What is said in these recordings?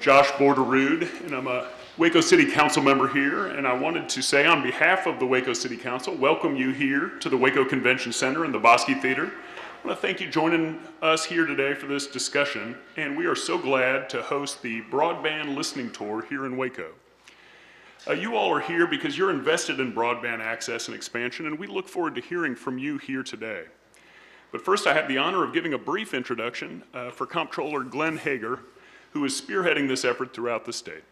Josh Borderud, and I'm a Waco City Council member here, and I wanted to say on behalf of the Waco City Council, welcome you here to the Waco Convention Center and the Bosque Theater. I want to thank you joining us here today for this discussion, and we are so glad to host the Broadband listening tour here in Waco. You all are here because you're invested in broadband access and expansion, and we look forward to hearing from you here today. But first, I have the honor of giving a brief introduction for Comptroller Glenn Hagar, who is spearheading this effort throughout the state.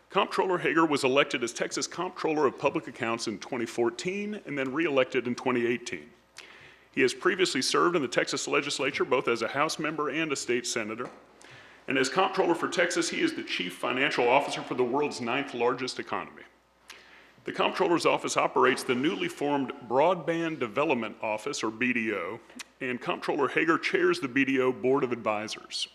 Comptroller Hagar was elected as Texas Comptroller of Public Accounts in 2014 and then re-elected in 2018. He has previously served in the Texas legislature both as a House member and a state senator. And as Comptroller for Texas, he is the Chief Financial Officer for the world's 9th largest economy. The Comptroller's office operates the newly formed Broadband Development Office, or BDO, and Comptroller Hagar chairs the BDO Board of Advisors.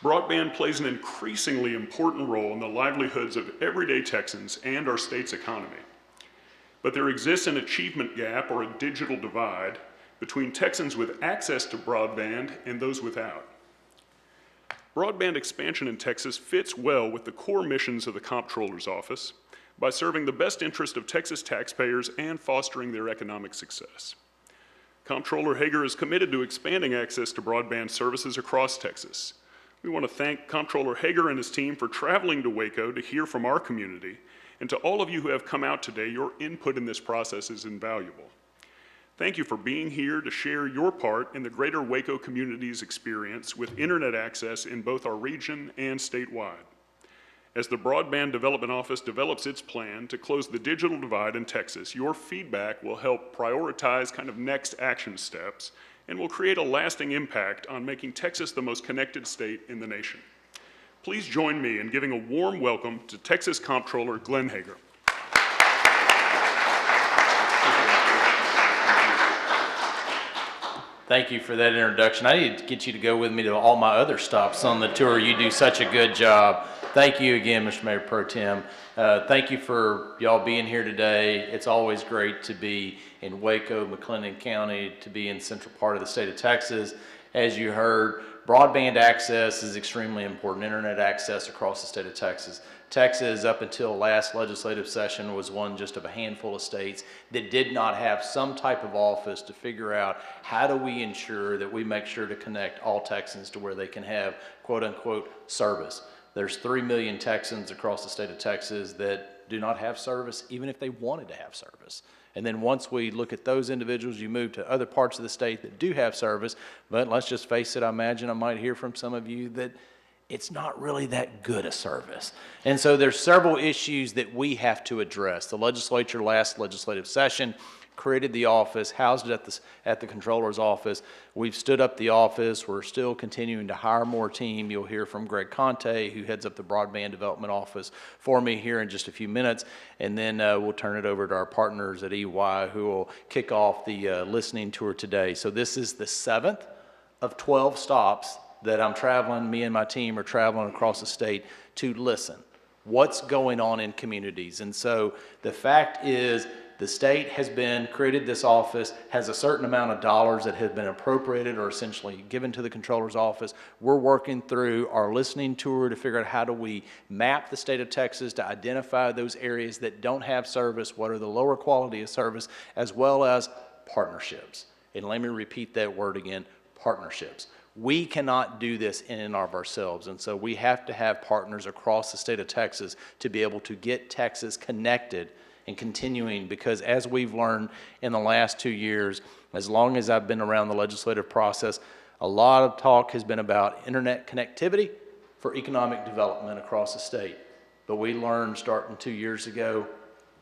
Broadband plays an increasingly important role in the livelihoods of everyday Texans and our state's economy. But there exists an achievement gap, or a digital divide, between Texans with access to broadband and those without. Broadband expansion in Texas fits well with the core missions of the Comptroller's office by serving the best interest of Texas taxpayers and fostering their economic success. Comptroller Hagar is committed to expanding access to broadband services across Texas. We want to thank Comptroller Hagar and his team for traveling to Waco to hear from our community, and to all of you who have come out today, your input in this process is invaluable. Thank you for being here to share your part in the greater Waco community's experience with internet access in both our region and statewide. As the Broadband Development Office develops its plan to close the digital divide in Texas, your feedback will help prioritize kind of next action steps and will create a lasting impact on making Texas the most connected state in the nation. Please join me in giving a warm welcome to Texas Comptroller Glenn Hagar. Thank you for that introduction. I need to get you to go with me to all my other stops on the tour. You do such a good job. Thank you again, Mr. Mayor Pro Tem. Thank you for y'all being here today. It's always great to be in Waco, McLennan County, to be in the central part of the state of Texas. As you heard, broadband access is extremely important, internet access across the state of Texas. Texas, up until last legislative session, was one just of a handful of states that did not have some type of office to figure out how do we ensure that we make sure to connect all Texans to where they can have quote-unquote service. There's 3 million Texans across the state of Texas that do not have service, even if they wanted to have service. And then once we look at those individuals, you move to other parts of the state that do have service. But let's just face it, I imagine I might hear from some of you that it's not really that good a service. And so there's several issues that we have to address. The legislature last legislative session created the office, housed it at the Comptroller's office. We've stood up the office. We're still continuing to hire more team. You'll hear from Greg Conte, who heads up the Broadband Development Office, for me here in just a few minutes. And then we'll turn it over to our partners at EY, who will kick off the listening tour today. So this is the 7th of 12 stops that I'm traveling, me and my team are traveling across the state to listen. What's going on in communities? And so the fact is, the state has created this office, has a certain amount of dollars that have been appropriated or essentially given to the Comptroller's office. We're working through our listening tour to figure out how do we map the state of Texas to identify those areas that don't have service, what are the lower quality of service, as well as partnerships. And let me repeat that word again, partnerships. We cannot do this in and of ourselves, and so we have to have partners across the state of Texas to be able to get Texas connected and continuing, because as we've learned in the last 2 years, as long as I've been around the legislative process, a lot of talk has been about internet connectivity for economic development across the state. But we learned starting 2 years ago,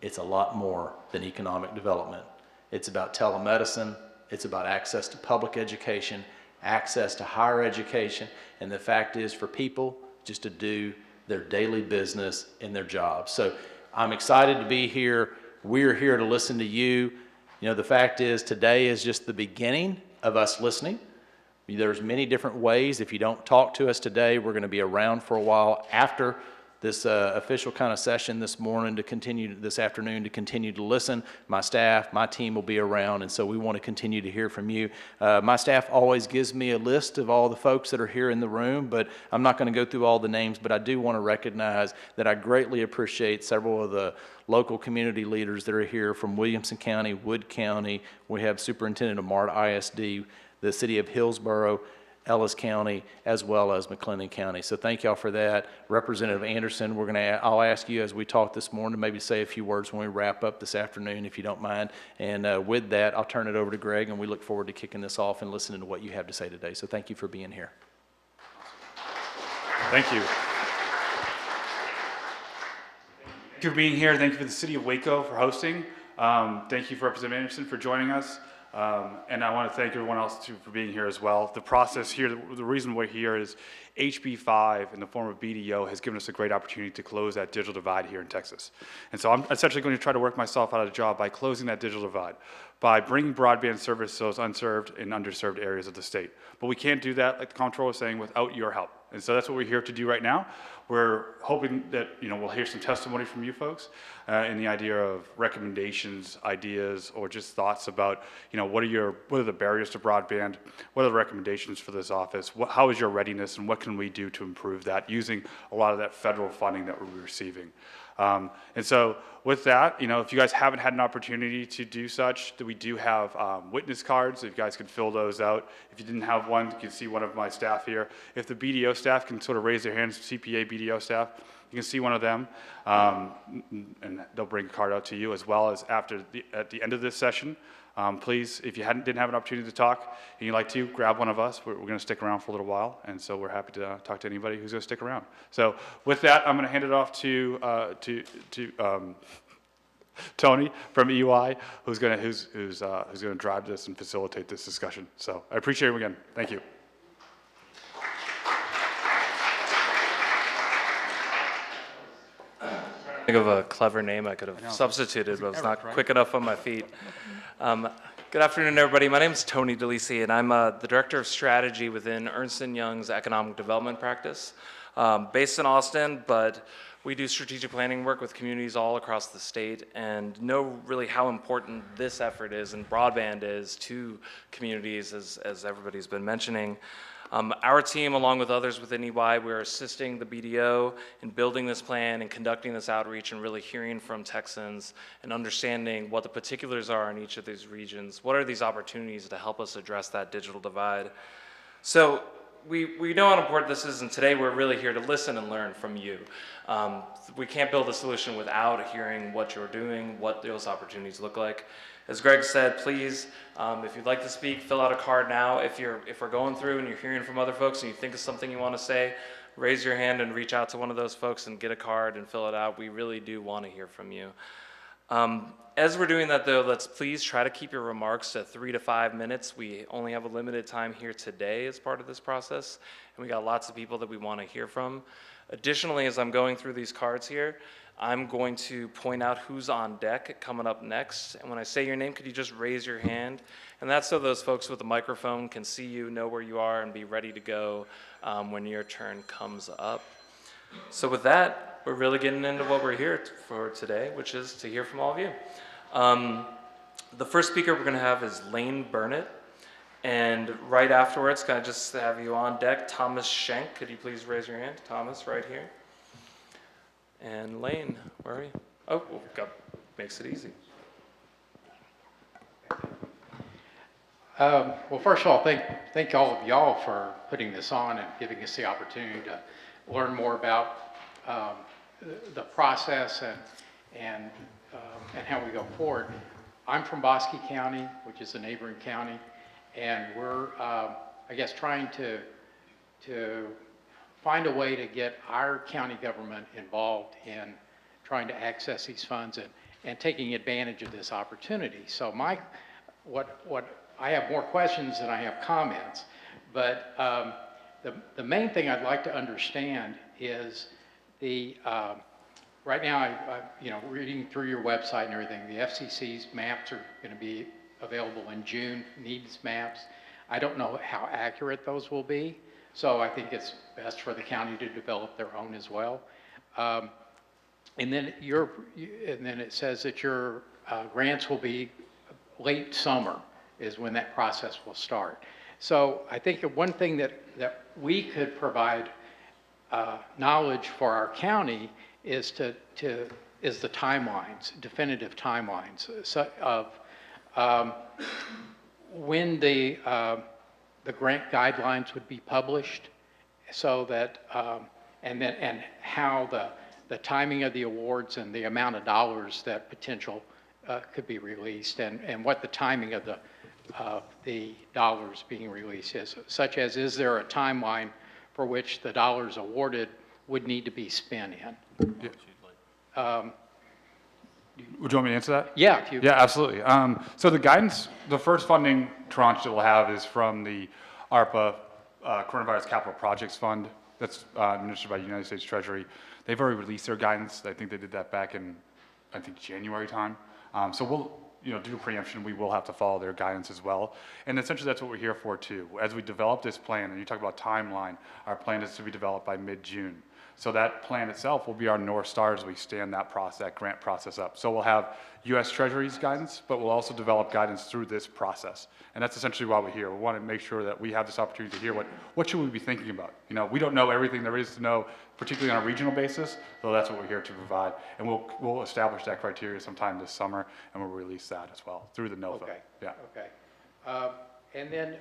it's a lot more than economic development. It's about telemedicine, it's about access to public education, access to higher education, and the fact is for people just to do their daily business in their jobs. So I'm excited to be here. We're here to listen to you. You know, the fact is today is just the beginning of us listening. There's many different ways. If you don't talk to us today, we're going to be around for a while after this official kind of session this morning this afternoon to continue to listen. My staff, my team will be around, and so we want to continue to hear from you. My staff always gives me a list of all the folks that are here in the room, but I'm not going to go through all the names, but I do want to recognize that I greatly appreciate several of the local community leaders that are here from Williamson County, Wood County. We have Superintendent of Mart ISD, the City of Hillsborough, Ellis County, as well as McLennan County. So thank y'all for that. Representative Anderson, I'll ask you as we talk this morning to maybe say a few words when we wrap up this afternoon, if you don't mind. And with that, I'll turn it over to Greg, and we look forward to kicking this off and listening to what you have to say today. So thank you for being here. Thank you. Thank you for being here. Thank you for the City of Waco for hosting. Thank you for Representative Anderson for joining us. And I want to thank everyone else too for being here as well. The process here, the reason we're here is HB 5 in the form of BDO has given us a great opportunity to close that digital divide here in Texas. And so I'm essentially going to try to work myself out of a job by closing that digital divide, by bringing broadband service to those unserved and underserved areas of the state. But we can't do that, like the Comptroller was saying, without your help. And so that's what we're here to do right now. We're hoping that we'll hear some testimony from you folks in the idea of recommendations, ideas, or just thoughts about what are the barriers to broadband, what are the recommendations for this office, how is your readiness, and what can we do to improve that using a lot of that federal funding that we're receiving. And so with that, if you guys haven't had an opportunity to do such, that we do have witness cards. If you guys could fill those out. If you didn't have one, you can see one of my staff here. If the BDO staff can sort of raise their hands, CPA BDO staff, you can see one of them, and they'll bring a card out to you, as well as at the end of this session. Please, if you didn't have an opportunity to talk and you'd like to, grab one of us. We're going to stick around for a little while, and so we're happy to talk to anybody who's going to stick around. So with that, I'm going to hand it off to Tony from EY, who's going to drive this and facilitate this discussion. So I appreciate it again. Thank you. Think of a clever name I could have substituted, but I was not quick enough on my feet. Good afternoon, everybody. My name is Tony DeLisi, and I'm the Director of Strategy within Ernst & Young's Economic Development Practice, based in Austin, but we do strategic planning work with communities all across the state and know really how important this effort is and broadband is to communities, as everybody's been mentioning. Our team, along with others within EY, we're assisting the BDO in building this plan and conducting this outreach and really hearing from Texans and understanding what the particulars are in each of these regions. What are these opportunities to help us address that digital divide? So we know how important this is, and today we're really here to listen and learn from you. We can't build a solution without hearing what you're doing, what those opportunities look like. As Greg said, please, if you'd like to speak, fill out a card now. If we're going through and you're hearing from other folks and you think of something you want to say, raise your hand and reach out to one of those folks and get a card and fill it out. We really do want to hear from you. As we're doing that, though, let's please try to keep your remarks to 3 to 5 minutes. We only have a limited time here today as part of this process, and we got lots of people that we want to hear from. Additionally, as I'm going through these cards here, I'm going to point out who's on deck coming up next. And when I say your name, could you just raise your hand? And that's so those folks with the microphone can see you, know where you are, and be ready to go when your turn comes up. So with that, we're really getting into what we're here for today, which is to hear from all of you. The first speaker we're going to have is Lane Burnett. And right afterwards, can I just have you on deck, Thomas Schenk. Could you please raise your hand? Thomas, right here. And Lane, where are you? Oh, well, makes it easy. Well, first of all, thank all of y'all for putting this on and giving us the opportunity to learn more about the process and how we go forward. I'm from Bosque County, which is a neighboring county, and we're, I guess, trying to find a way to get our county government involved in trying to access these funds and taking advantage of this opportunity. So I have more questions than I have comments, but the main thing I'd like to understand is right now, I'm reading through your website and everything, the FCC's maps are going to be available in June, needs maps. I don't know how accurate those will be. So I think it's best for the county to develop their own as well. And then it says that your grants will be late summer is when that process will start. So I think one thing that we could provide knowledge for our county is the timelines, definitive timelines of when the grant guidelines would be published, so that and how the timing of the awards and the amount of dollars that potential could be released, and what the timing of the dollars being released is, such as, is there a timeline for which the dollars awarded would need to be spent in? Would you want me to answer that? Yeah, if you. Yeah, absolutely. So the guidance, the first funding tranche that we'll have is from the ARPA, Coronavirus Capital Projects Fund, that's administered by the United States Treasury. They've already released their guidance. I think they did that back in, I think, January time. So we'll, due to preemption, we will have to follow their guidance as well. And essentially that's what we're here for too. As we develop this plan, and you talk about timeline, our plan is to be developed by mid-June. So that plan itself will be our North Star as we stand that grant process up. So we'll have U.S. Treasury's guidance, but we'll also develop guidance through this process. And that's essentially why we're here. We want to make sure that we have this opportunity to hear what should we be thinking about. We don't know everything there is to know, particularly on a regional basis, so that's what we're here to provide. And we'll establish that criteria sometime this summer, and we'll release that as well through the NOFA. Okay. Yeah. Okay. And then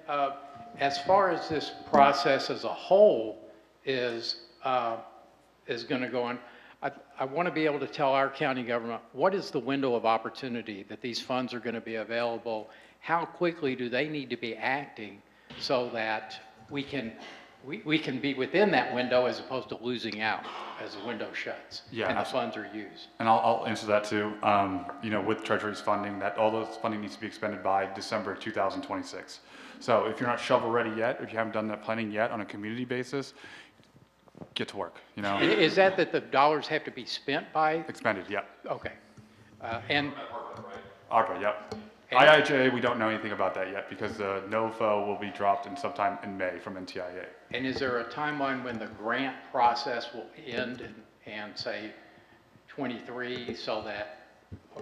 as far as this process as a whole is going to go on, I want to be able to tell our county government, what is the window of opportunity that these funds are going to be available? How quickly do they need to be acting so that we can be within that window as opposed to losing out as the window shuts and the funds are used? And I'll answer that too. With Treasury's funding, that all those funding needs to be expended by December 2026. So if you're not shovel ready yet, if you haven't done that planning yet on a community basis, get to work. Is that the dollars have to be spent by? Expended, yeah. Okay. And ARPA, yep. IIJA, we don't know anything about that yet because the NOFA will be dropped in sometime in May from NTIA. And is there a timeline when the grant process will end and say 23, so that,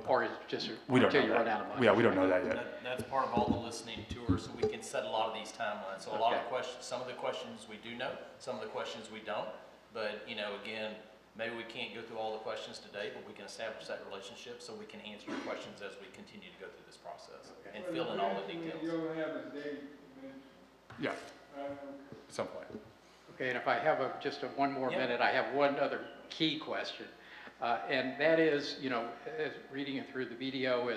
or is it just until you run out of money? Yeah, we don't know that yet. That's part of all the listening tours, so we can set a lot of these timelines. So a lot of questions, some of the questions we do know, some of the questions we don't. But, again, maybe we can't go through all the questions today, but we can establish that relationship so we can answer your questions as we continue to go through this process and fill in all the details. You'll have a date. Yeah, at some point. Okay, and if I have just one more minute, I have one other key question. And that is, as reading it through the video,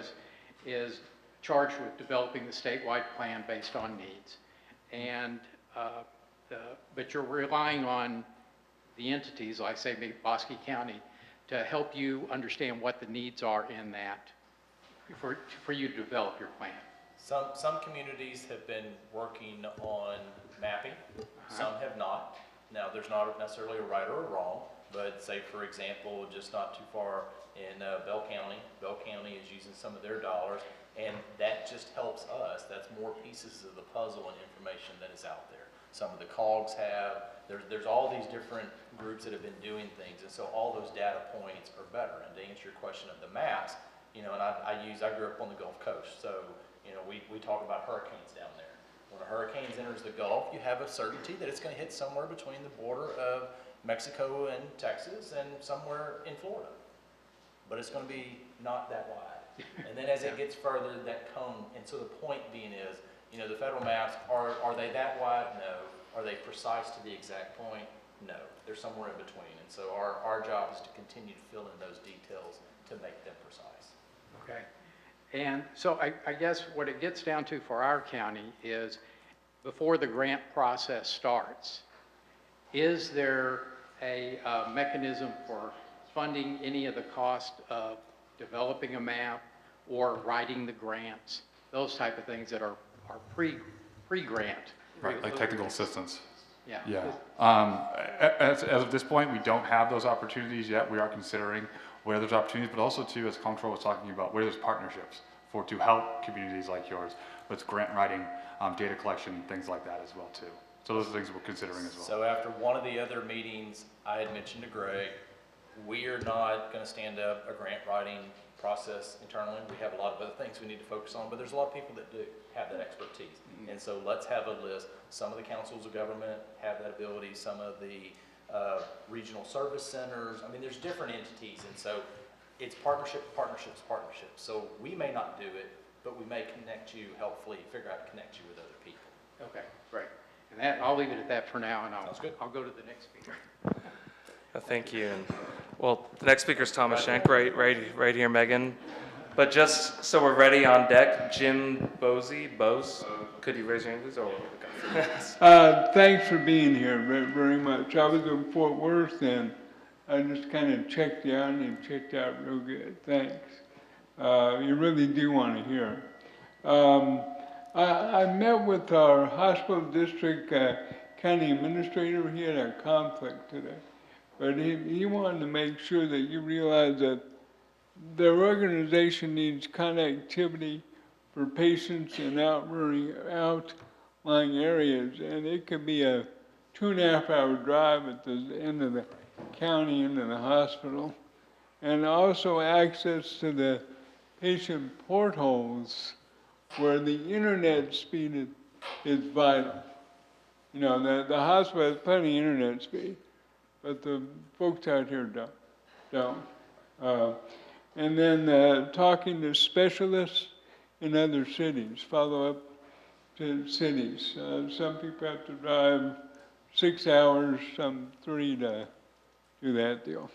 is charged with developing the statewide plan based on needs. And, but you're relying on the entities, like say maybe Bosque County, to help you understand what the needs are in that, for you to develop your plan. Some communities have been working on mapping, some have not. Now, there's not necessarily a right or a wrong, but say, for example, just not too far in Bell County is using some of their dollars, and that just helps us. That's more pieces of the puzzle and information that is out there. Some of the COGs have, there's all these different groups that have been doing things, and so all those data points are better. And to answer your question of the maps, and I grew up on the Gulf Coast, so, we talk about hurricanes down there. When a hurricane enters the Gulf, you have a certainty that it's going to hit somewhere between the border of Mexico and Texas and somewhere in Florida. But it's going to be not that wide. And then as it gets further, that cone, and so the point being is, the federal maps, are they that wide? No. Are they precise to the exact point? No. They're somewhere in between. And so our job is to continue to fill in those details to make them precise. Okay. And so I guess what it gets down to for our county is, before the grant process starts, is there a mechanism for funding any of the cost of developing a map or writing the grants, those type of things that are pre-grant? Right, like technical assistance. Yeah. Yeah. As of this point, we don't have those opportunities yet. We are considering where there's opportunities, but also too, as Comptroller was talking about, where there's partnerships to help communities like yours with grant writing, data collection, things like that as well too. So those are things we're considering as well. So after one of the other meetings, I had mentioned to Greg, We are not going to stand up a grant writing process internally. We have a lot of other things we need to focus on, but there's a lot of people that do have that expertise. And so let's have a list. Some of the councils of government have that ability, some of the regional service centers. I mean, there's different entities, and so it's partnerships. So we may not do it, but we may connect you, helpfully figure out to connect you with other people. Okay, great. And that, I'll leave it at that for now, and Sounds good. I'll go to the next speaker. Thank you. And, well, the next speaker is Thomas Schenk, right here, Megan. But just so we're ready on deck, Jim Bose, could you raise your hand, please? Oh, okay. Thanks for being here very much. I was in Fort Worth and I just kind of checked you out and you checked out real good. Thanks. You really do want to hear. I met with our hospital district county administrator. He had a conflict today. But he wanted to make sure that you realize that their organization needs connectivity for patients in outlying areas. And it could be a 2.5-hour drive at the end of the county into the hospital. And also access to the patient portholes where the internet speed is vital. You know, the hospital has plenty of internet speed, but the folks out here don't. And then talking to specialists in other cities, follow up to cities. Some people have to drive 6 hours, some 3 to do that deal.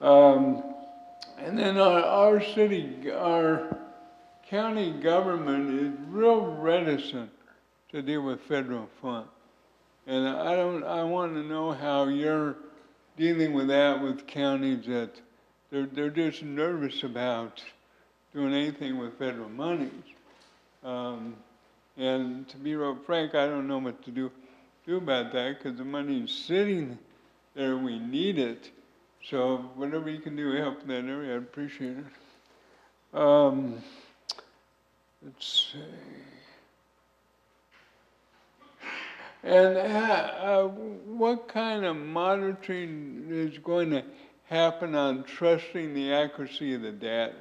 And then our county government is real reticent to deal with federal funds. And I want to know how you're dealing with that with counties that they're just nervous about doing anything with federal monies. And to be real frank, I don't know what to do about that because the money is sitting there. We need it. So whatever you can do to help in that area, I'd appreciate it. Let's see. And what kind of monitoring is going to happen on trusting the accuracy of the data?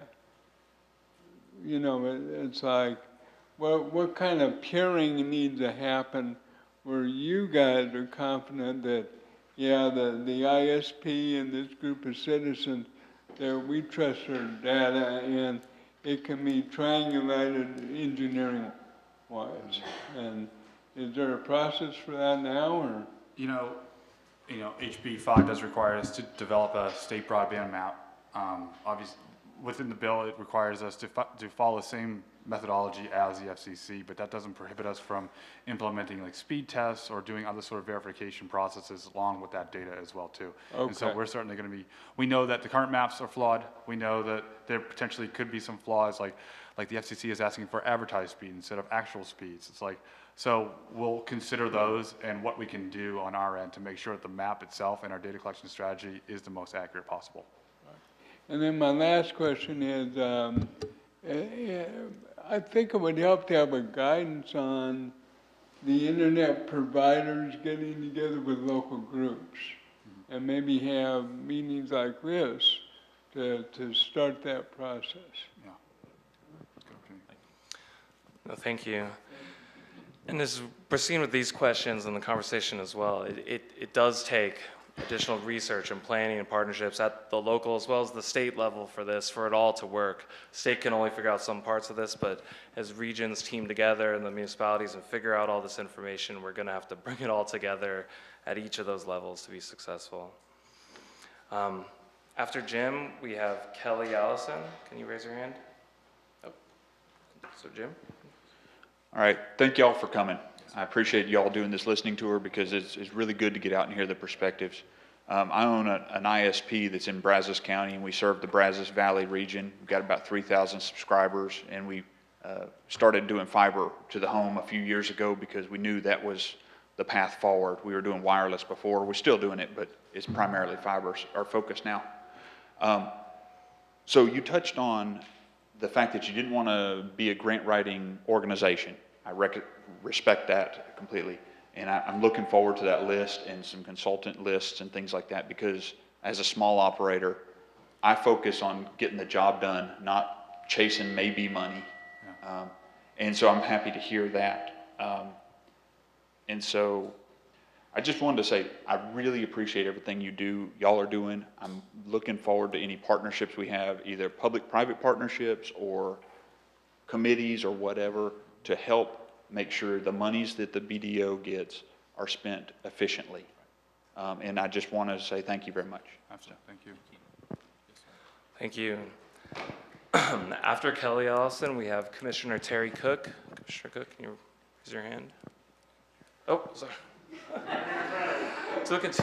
You know, it's like, what kind of peering needs to happen where you guys are confident that, yeah, the ISP and this group of citizens, that we trust their data and it can be triangulated engineering-wise. And is there a process for that now, or? You know, HB 5 does require us to develop a state broadband map. Obviously, within the bill, it requires us to follow the same methodology as the FCC, but that doesn't prohibit us from implementing like speed tests or doing other sort of verification processes along with that data as well too. Okay. And so we're certainly going to be, we know that the current maps are flawed. We know that there potentially could be some flaws, like the FCC is asking for advertised speed instead of actual speeds. It's like, so we'll consider those and what we can do on our end to make sure that the map itself and our data collection strategy is the most accurate possible. And then my last question is, I think it would help to have a guidance on the internet providers getting together with local groups and maybe have meetings like this to start that process. Yeah. No, thank you. And as we're seeing with these questions and the conversation as well, it does take additional research and planning and partnerships at the local as well as the state level for this, for it all to work. State can only figure out some parts of this, but as regions team together and the municipalities and figure out all this information, we're gonna have to bring it all together at each of those levels to be successful. After Jim, we have Kelly Allison. Can you raise your hand? Oh. So Jim? All right, thank y'all for coming. I appreciate y'all doing this listening tour because it's really good to get out and hear the perspectives. I own an ISP that's in Brazos County, and we serve the Brazos Valley region. We've got about 3,000 subscribers, and we started doing fiber to the home a few years ago because we knew that was the path forward. We were doing wireless before. We're still doing it, but it's primarily fiber our focus now. So you touched on the fact that you didn't want to be a grant writing organization. I respect that completely. And I'm looking forward to that list and some consultant lists and things like that because as a small operator, I focus on getting the job done, not chasing maybe money. And so I'm happy to hear that. And so I just wanted to say, I really appreciate everything y'all are doing. I'm looking forward to any partnerships we have, either public-private partnerships or committees or whatever, to help make sure the monies that the BDO gets are spent efficiently. And I just want to say thank you very much. Absolutely. Thank you. Thank you. After Kelly Allison, we have Commissioner Terry Cook. Commissioner Cook, can you raise your hand? Oh, sorry. It's looking too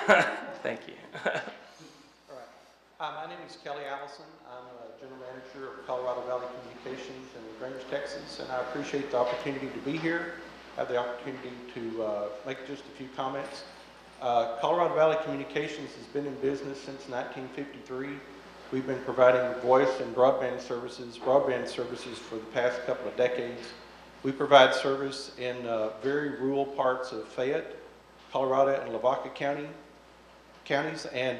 far. Thank you. All right. My name is Kelly Allison. I'm a General Manager of Colorado Valley Communications in Grange, Texas, and I appreciate the opportunity to be here. I have the opportunity to make just a few comments. Colorado Valley Communications has been in business since 1953. We've been providing voice and broadband services for the past couple of decades. We provide service in very rural parts of Fayette, Colorado, and Lavaca counties. And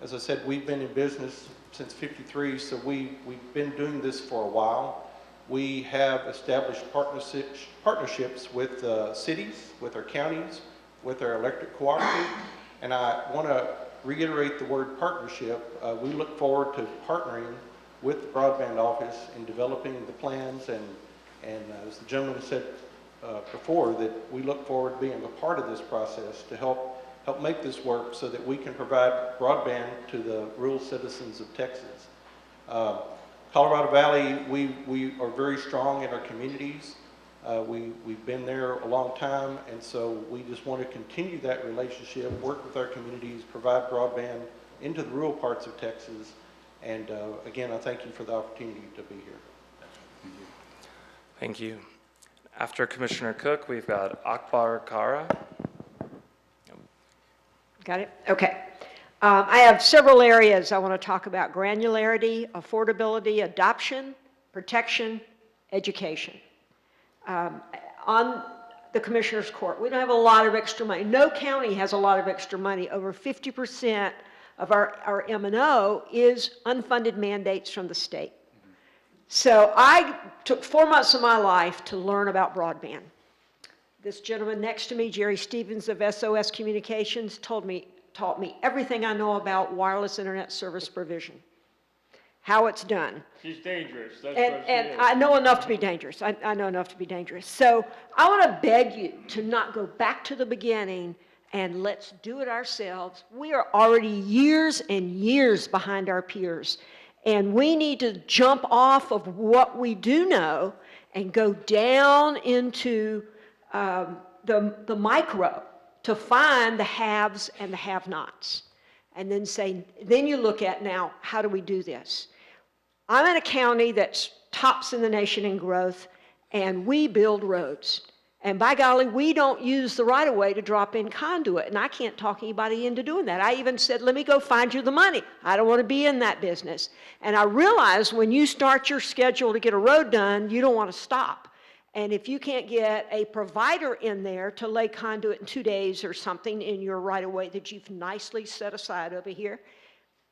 as I said, we've been in business since '53, so we've been doing this for a while. We have established partnerships with cities, with our counties, with our electric cooperative. And I want to reiterate the word partnership. We look forward to partnering with the Broadband Office in developing the plans, and as the gentleman said before, that we look forward to being a part of this process to help make this work so that we can provide broadband to the rural citizens of Texas. Colorado Valley, we are very strong in our communities. We've been there a long time, and so we just want to continue that relationship, work with our communities, provide broadband into the rural parts of Texas. And again, I thank you for the opportunity to be here. Thank you. After Commissioner Cook, we've got Akbar Kara. Got it? Okay. I have several areas I want to talk about: granularity, affordability, adoption, protection, education. On the Commissioner's Court, we don't have a lot of extra money. No county has a lot of extra money. Over 50% of our M&O is unfunded mandates from the state. So I took 4 months of my life to learn about broadband. This gentleman next to me, Jerry Stevens of SOS Communications, taught me everything I know about wireless internet service provision, how it's done. She's dangerous. That's And I know enough to be dangerous. I know enough to be dangerous. So I want to beg you to not go back to the beginning and let's do it ourselves. We are already years and years behind our peers. And we need to jump off of what we do know and go down into the micro to find the haves and the have-nots. And then then you look at, now, how do we do this? I'm in a county that's tops in the nation in growth, and we build roads. And by golly, we don't use the right-of-way to drop in conduit, and I can't talk anybody into doing that. I even said, let me go find you the money. I don't want to be in that business. And I realized when you start your schedule to get a road done, you don't want to stop. And if you can't get a provider in there to lay conduit in 2 days or something in your right-of-way that you've nicely set aside over here,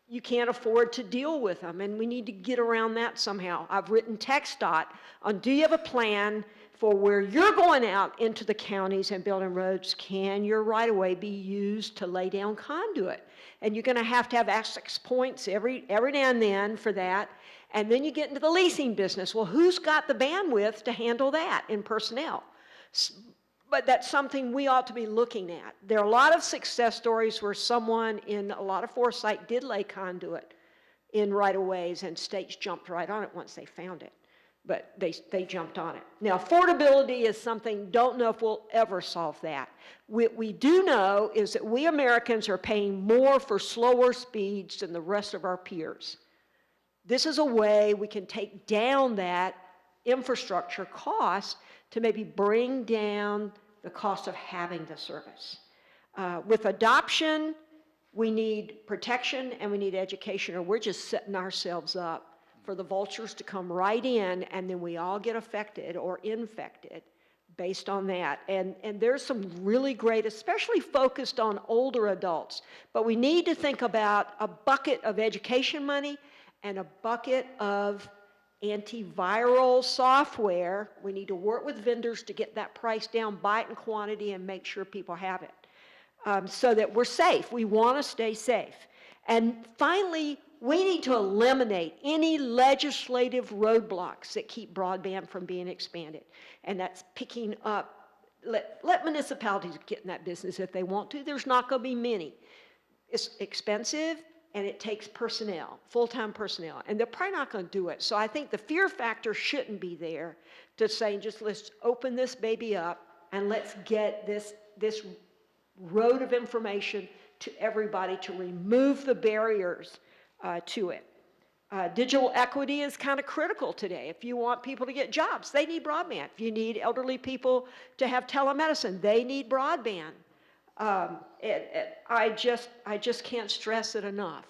you can't afford to deal with them, and we need to get around that somehow. I've written TxDOT on, do you have a plan for where you're going out into the counties and building roads? Can your right-of-way be used to lay down conduit? And you're going to have access points every now and then for that. And then you get into the leasing business. Well, who's got the bandwidth to handle that in personnel? But that's something we ought to be looking at. There are a lot of success stories where someone in a lot of foresight did lay conduit in right-of-ways, and states jumped right on it once they found it. But they jumped on it. Now, affordability is something, don't know if we'll ever solve that. What we do know is that we Americans are paying more for slower speeds than the rest of our peers. This is a way we can take down that infrastructure cost to maybe bring down the cost of having the service. With adoption, we need protection and we need education, or we're just setting ourselves up for the vultures to come right in, and then we all get affected or infected based on that. And there's some really great, especially focused on older adults. But we need to think about a bucket of education money and a bucket of antiviral software. We need to work with vendors to get that price down, buy it in quantity, and make sure people have it so that we're safe. We want to stay safe. And finally, we need to eliminate any legislative roadblocks that keep broadband from being expanded. And that's picking up, let municipalities get in that business if they want to. There's not going to be many. It's expensive, and it takes personnel, full-time personnel, and they're probably not going to do it. So I think the fear factor shouldn't be there to say, just let's open this baby up and let's get this road of information to everybody to remove the barriers to it. Digital equity is kind of critical today. If you want people to get jobs, they need broadband. If you need elderly people to have telemedicine, they need broadband. I just can't stress it enough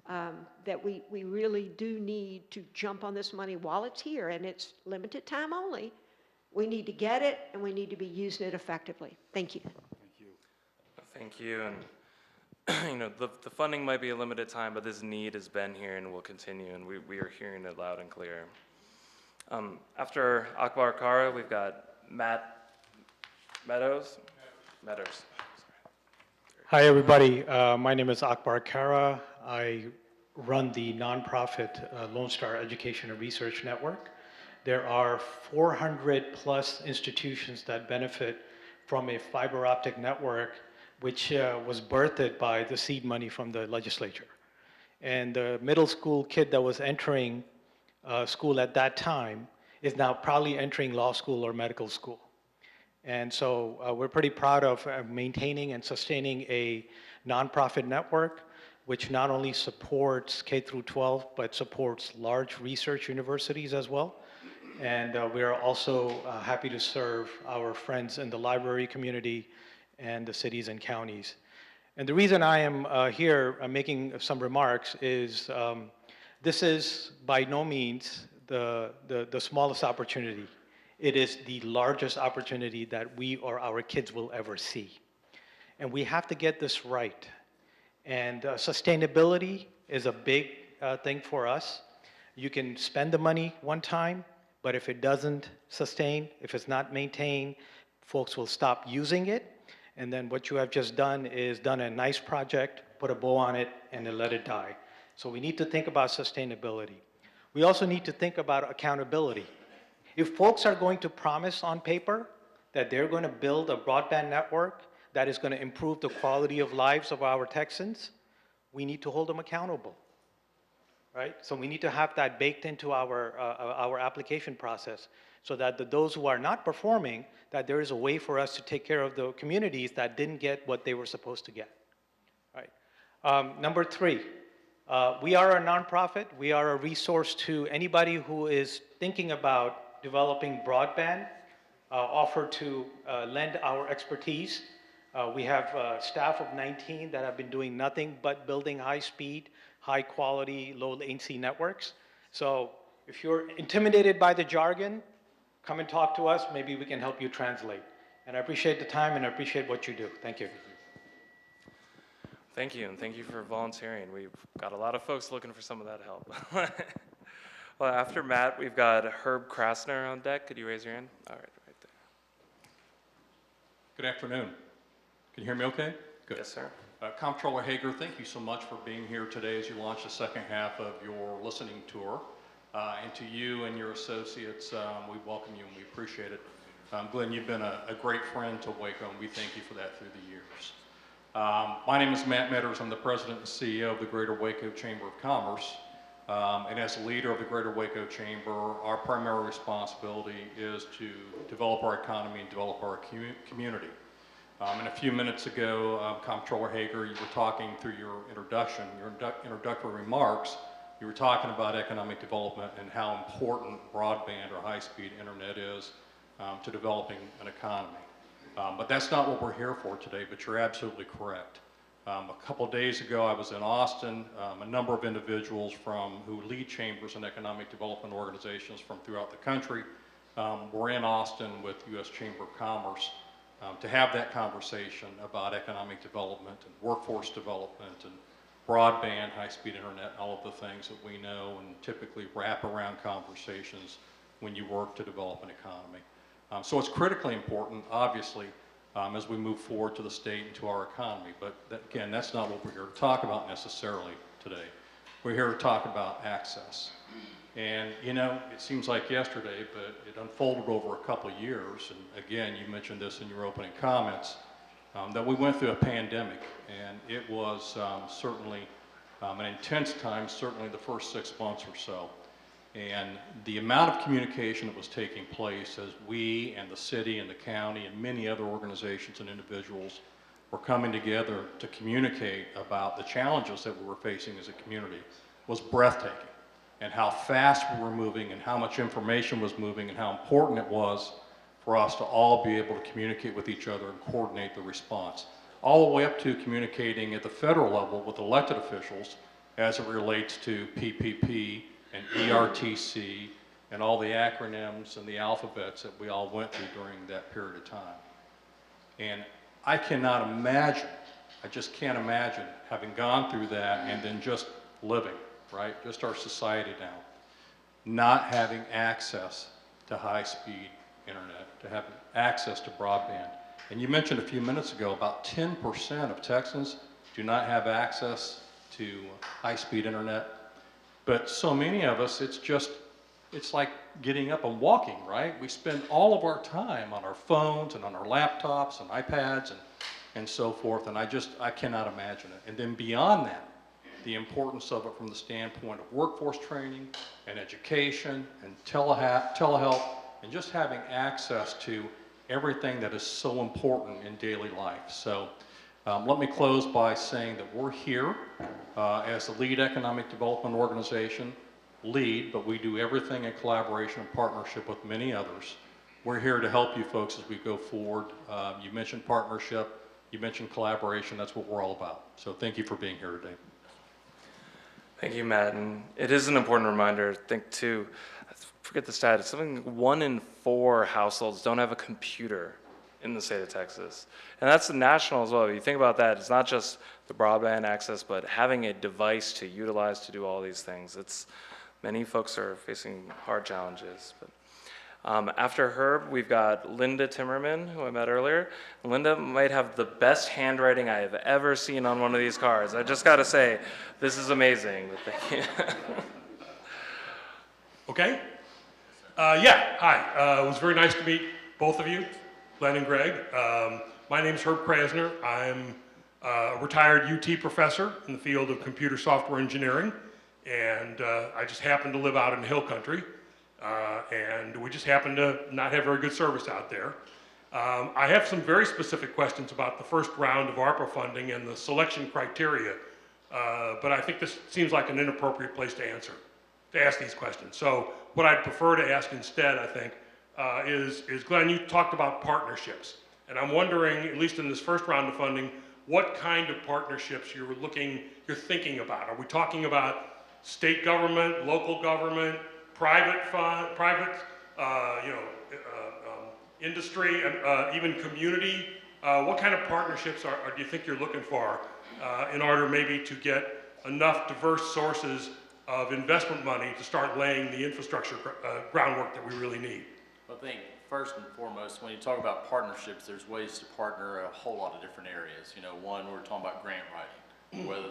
that we really do need to jump on this money while it's here, and it's limited time only. We need to get it, and we need to be using it effectively. Thank you. Thank you. And you know, the funding might be a limited time, but this need has been here and will continue, and we are hearing it loud and clear. After Akbar Kara, we've got Matt Meadows. Hi, everybody. My name is Akbar Kara. I run the nonprofit Lone Star Education and Research Network. There are 400 plus institutions that benefit from a fiber optic network, which was birthed by the seed money from the legislature. And the middle school kid that was entering school at that time is now probably entering law school or medical school. And so we're pretty proud of maintaining and sustaining a nonprofit network, which not only supports K through 12, but supports large research universities as well. And we are also happy to serve our friends in the library community and the cities and counties. And the reason I am here making some remarks is this is by no means the smallest opportunity. It is the largest opportunity that we or our kids will ever see. And we have to get this right. And sustainability is a big thing for us. You can spend the money one time, but if it doesn't sustain, if it's not maintained, folks will stop using it. And then what you have just done is done a nice project, put a bow on it, and then let it die. So we need to think about sustainability. We also need to think about accountability. If folks are going to promise on paper that they're going to build a broadband network that is going to improve the quality of lives of our Texans, we need to hold them accountable, right? So we need to have that baked into our application process so that those who are not performing, that there is a way for us to take care of the communities that didn't get what they were supposed to get, right? Number three, we are a nonprofit. We are a resource to anybody who is thinking about developing broadband, offer to lend our expertise. We have a staff of 19 that have been doing nothing but building high-speed, high-quality, low-latency networks. So if you're intimidated by the jargon, come and talk to us. Maybe we can help you translate. And I appreciate the time, and I appreciate what you do. Thank you. Thank you, and thank you for volunteering. We've got a lot of folks looking for some of that help. Well, after Matt, we've got Herb Krasner on deck. Could you raise your hand? All right, right there. Good afternoon. Can you hear me okay? Good. Yes, sir. Comptroller Hagar, thank you so much for being here today as you launch the second half of your listening tour. And to you and your associates, we welcome you and we appreciate it. Glenn, you've been a great friend to Waco, and we thank you for that through the years. My name is Matt Metters. I'm the president and CEO of the Greater Waco Chamber of Commerce. And as the leader of the Greater Waco Chamber, our primary responsibility is to develop our economy and develop our community. And a few minutes ago, Comptroller Hagar, you were talking through your introduction, your introductory remarks, you were talking about economic development and how important broadband or high-speed internet is to developing an economy. But that's not what we're here for today, but you're absolutely correct. A couple days ago, I was in Austin. A number of individuals who lead chambers and economic development organizations from throughout the country we're in Austin with U.S. Chamber of Commerce to have that conversation about economic development and workforce development and broadband, high-speed internet, all of the things that we know and typically wrap around conversations when you work to develop an economy. So it's critically important, obviously, as we move forward to the state and to our economy. But again, that's not what we're here to talk about necessarily today. We're here to talk about access. And you know, it seems like yesterday, but it unfolded over a couple of years. And again, you mentioned this in your opening comments, that we went through a pandemic, and it was certainly an intense time, certainly the first 6 months or so. And the amount of communication that was taking place as we and the city and the county and many other organizations and individuals were coming together to communicate about the challenges that we were facing as a community was breathtaking. And how fast we were moving and how much information was moving and how important it was for us to all be able to communicate with each other and coordinate the response. All the way up to communicating at the federal level with elected officials as it relates to PPP and ERTC and all the acronyms and the alphabets that we all went through during that period of time. And I cannot imagine, I just can't imagine having gone through that and then just living, right? Just our society now, not having access to high-speed internet, to have access to broadband. And you mentioned a few minutes ago about 10% of Texans do not have access to high-speed internet. But so many of us, it's like getting up and walking, right? We spend all of our time on our phones and on our laptops and iPads and so forth, and I cannot imagine it. And then beyond that, the importance of it from the standpoint of workforce training and education and telehealth and just having access to everything that is so important in daily life. So let me close by saying that we're here as the lead economic development organization, but we do everything in collaboration and partnership with many others. We're here to help you folks as we go forward. You mentioned partnership, you mentioned collaboration, that's what we're all about. So thank you for being here today. Thank you, Matt. And it is an important reminder, I think, too, I forget the stat, it's something like 1 in 4 households don't have a computer in the state of Texas. And that's national as well. If you think about that, it's not just the broadband access, but having a device to utilize to do all these things. Many folks are facing hard challenges. But after Herb, we've got Linda Timmerman, who I met earlier. Linda might have the best handwriting I have ever seen on one of these cards. I just got to say, this is amazing. Thank you. Okay. Yeah, hi. It was very nice to meet both of you, Glenn and Greg. My name's Herb Krasner. I'm a retired UT professor in the field of computer software engineering, and I just happen to live out in Hill Country, and we just happen to not have very good service out there. I have some very specific questions about the first round of ARPA funding and the selection criteria, but I think this seems like an inappropriate place to ask these questions. So what I'd prefer to ask instead, I think, is Glenn, you talked about partnerships. And I'm wondering, at least in this first round of funding, what kind of partnerships you're thinking about. Are we talking about state government, local government, private industry, even community? What kind of partnerships do you think you're looking for in order maybe to get enough diverse sources of investment money to start laying the infrastructure groundwork that we really need? I think first and foremost, when you talk about partnerships, there's ways to partner a whole lot of different areas. You know, one, we're talking about grant writing, whether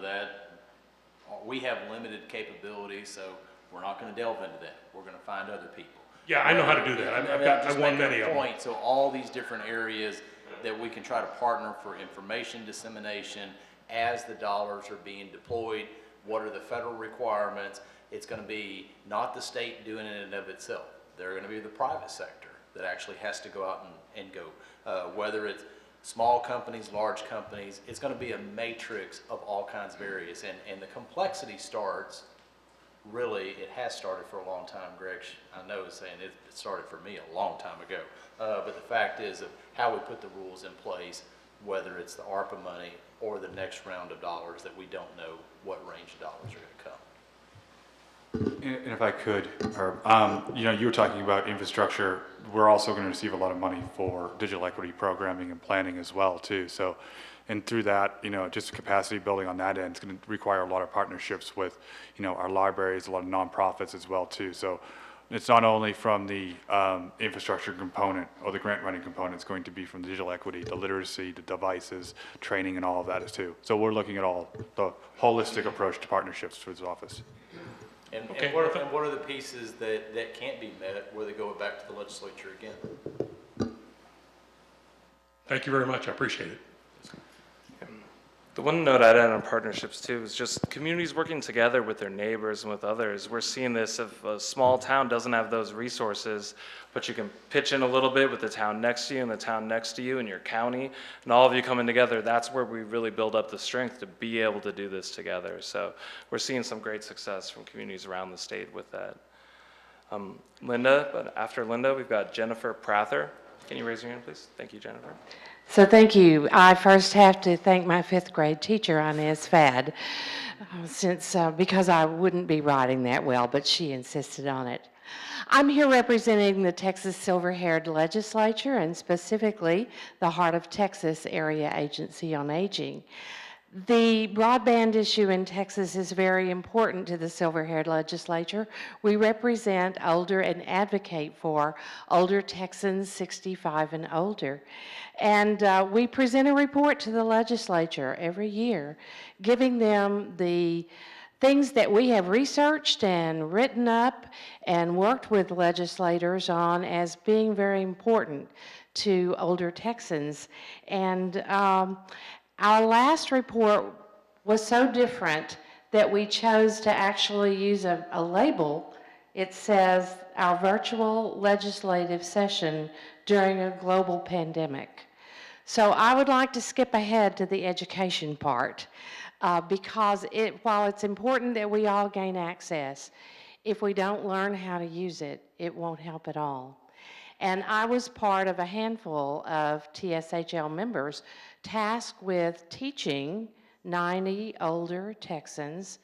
we have limited capabilities, so we're not going to delve into that. We're going to find other people. Yeah, I know how to do that. I've won many of them. So all these different areas that we can try to partner for information dissemination as the dollars are being deployed. What are the federal requirements? It's going to be not the state doing it in and of itself. They're going to be the private sector that actually has to go out and go. Whether it's small companies, large companies, it's going to be a matrix of all kinds of areas. And the complexity starts, really, it has started for a long time. Greg, I know, is saying it started for me a long time ago. But the fact is of how we put the rules in place, whether it's the ARPA money or the next round of dollars that we don't know what range of dollars are going to come. And if I could, Herb, you were talking about infrastructure. We're also going to receive a lot of money for digital equity programming and planning as well, too. So, and through that, just capacity building on that end is going to require a lot of partnerships with, our libraries, a lot of nonprofits as well, too. So it's not only from the infrastructure component or the grant writing component, it's going to be from the digital equity, the literacy, the devices, training, and all of that too. So we're looking at all the holistic approach to partnerships through this office. And what are the pieces that can't be met where they go back to the legislature again? Thank you very much. I appreciate it. The one note I'd add on partnerships too is just communities working together with their neighbors and with others. We're seeing this if a small town doesn't have those resources, but you can pitch in a little bit with the town next to you and the town next to you and your county, and all of you coming together, that's where we really build up the strength to be able to do this together. So we're seeing some great success from communities around the state with that. Linda, but after Linda, we've got Jennifer Prather. Can you raise your hand, please? Thank you, Jennifer. So thank you. I first have to thank my 5th grade teacher, Inez Fad, because I wouldn't be writing that well, but she insisted on it. I'm here representing the Texas Silver-Haired Legislature and specifically the Heart of Texas Area Agency on Aging. The broadband issue in Texas is very important to the Silver-Haired Legislature. We represent older and advocate for older Texans 65 and older. And we present a report to the legislature every year, giving them the things that we have researched and written up and worked with legislators on as being very important to older Texans. And our last report was so different that we chose to actually use a label. It says our virtual legislative session during a global pandemic. So I would like to skip ahead to the education part because while it's important that we all gain access, if we don't learn how to use it, it won't help at all. And I was part of a handful of TSHL members tasked with teaching 90 older Texans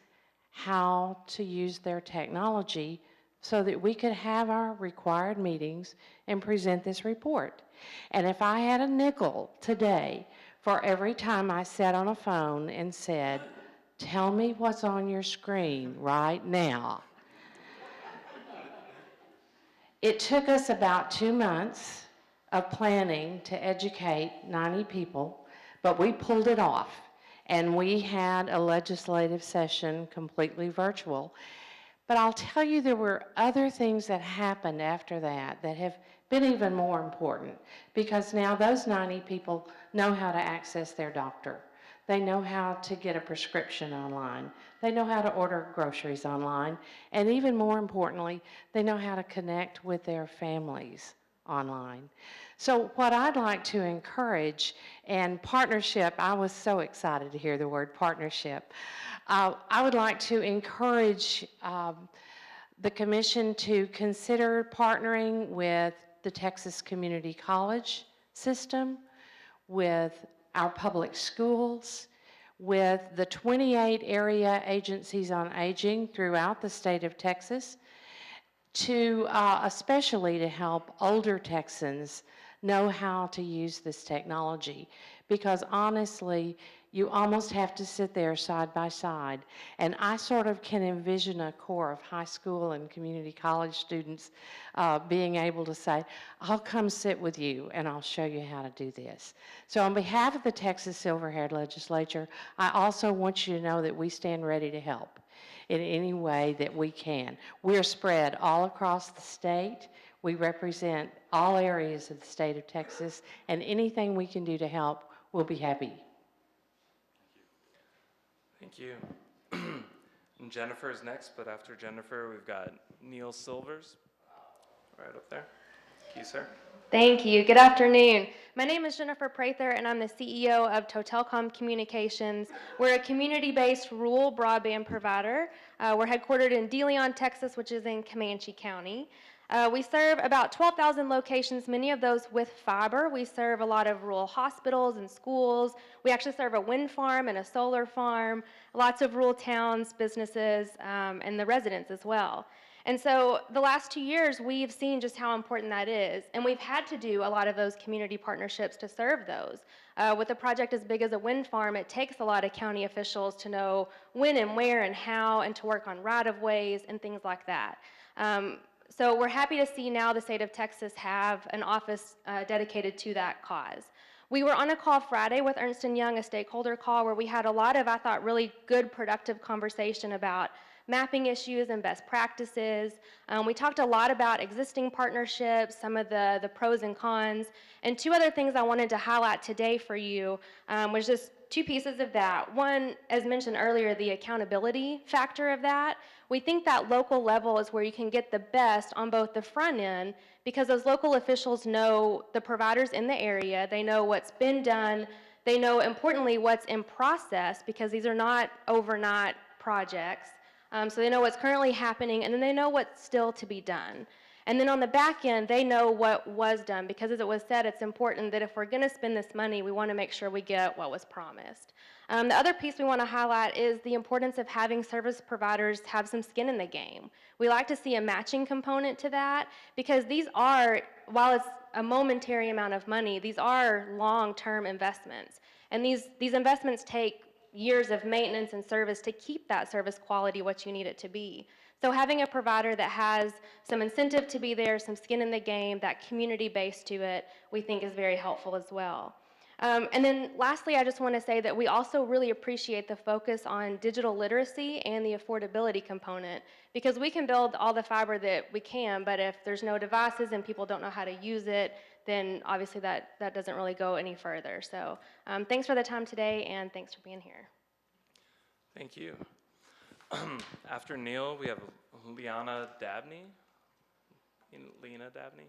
how to use their technology so that we could have our required meetings and present this report. And if I had a nickel today for every time I sat on a phone and said, "Tell me what's on your screen right now." It took us about 2 months of planning to educate 90 people, but we pulled it off, and we had a legislative session completely virtual. But I'll tell you, there were other things that happened after that that have been even more important, because now those 90 people know how to access their doctor. They know how to get a prescription online. They know how to order groceries online. And even more importantly, they know how to connect with their families online. So what I'd like to encourage, and partnership, I was so excited to hear the word partnership. I would like to encourage the commission to consider partnering with the Texas Community College system, with our public schools, with the 28 area agencies on aging throughout the state of Texas, to especially to help older Texans know how to use this technology. Because honestly, you almost have to sit there side by side. And I sort of can envision a core of high school and community college students being able to say, "I'll come sit with you and I'll show you how to do this." So on behalf of the Texas Silver-Haired Legislature, I also want you to know that we stand ready to help in any way that we can. We're spread all across the state. We represent all areas of the state of Texas, and anything we can do to help, we'll be happy. Thank you. And Jennifer is next, but after Jennifer, we've got Neil Silvers right up there. Thank you, sir. Thank you. Good afternoon. My name is Jennifer Prather, and I'm the CEO of Totelcom Communications. We're a community-based rural broadband provider. We're headquartered in De Leon, Texas, which is in Comanche County. We serve about 12,000 locations, many of those with fiber. We serve a lot of rural hospitals and schools. We actually serve a wind farm and a solar farm, lots of rural towns, businesses, and the residents as well. And so the last 2 years, we've seen just how important that is. And we've had to do a lot of those community partnerships to serve those. With a project as big as a wind farm, it takes a lot of county officials to know when and where and how, and to work on right-of-ways and things like that. So we're happy to see now the state of Texas have an office dedicated to that cause. We were on a call Friday with Ernst & Young, a stakeholder call, where we had a lot of, I thought, really good, productive conversation about mapping issues and best practices. We talked a lot about existing partnerships, some of the pros and cons, and two other things I wanted to highlight today for you was just two pieces of that. One, as mentioned earlier, the accountability factor of that. We think that local level is where you can get the best on both the front end, because those local officials know the providers in the area, they know what's been done, they know, importantly, what's in process, because these are not overnight projects. So they know what's currently happening, and then they know what's still to be done. And then on the back end, they know what was done, because as it was said, it's important that if we're going to spend this money, we want to make sure we get what was promised. The other piece we want to highlight is the importance of having service providers have some skin in the game. We like to see a matching component to that, because these are, while it's a momentary amount of money, these are long-term investments. And these investments take years of maintenance and service to keep that service quality what you need it to be. So having a provider that has some incentive to be there, some skin in the game, that community base to it, we think is very helpful as well. And then lastly, I just want to say that we also really appreciate the focus on digital literacy and the affordability component, because we can build all the fiber that we can, but if there's no devices and people don't know how to use it, then obviously that doesn't really go any further. So thanks for the time today, and thanks for being here. Thank you. After Neil, we have Liana Dabney. Lena Dabney?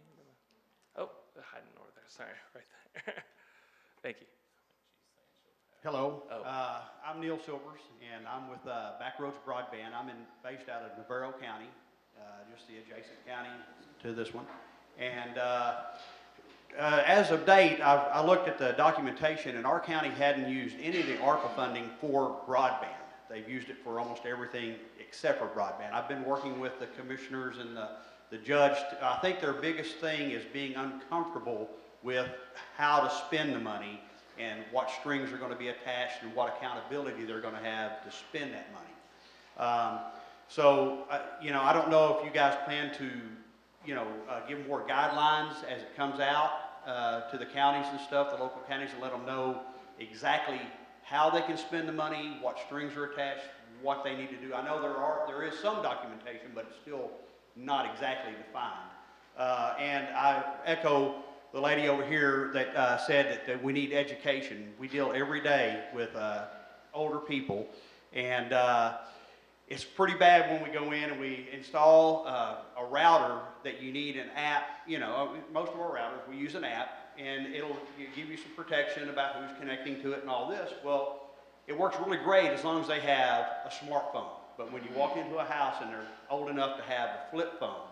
Oh, hiding over there, sorry, right there. Thank you. Hello, I'm Neil Silvers, and I'm with Backroads Broadband. I'm based out of Navarro County, just the adjacent county to this one. And as of date, I looked at the documentation, and our county hadn't used any of the ARPA funding for broadband. They've used it for almost everything except for broadband. I've been working with the commissioners and the judge. I think their biggest thing is being uncomfortable with how to spend the money and what strings are going to be attached and what accountability they're going to have to spend that money. You know, I don't know if you guys plan to, you know, give more guidelines as it comes out to the counties and stuff, the local counties, and let them know exactly how they can spend the money, what strings are attached, what they need to do. I know there is some documentation, but it's still not exactly defined. And I echo the lady over here that said that we need education. We deal every day with older people, and it's pretty bad when we go in and we install a router that you need an app. You know, most of our routers, we use an app, and it'll give you some protection about who's connecting to it and all this. Well, it works really great as long as they have a smartphone. But when you walk into a house and they're old enough to have a flip phone,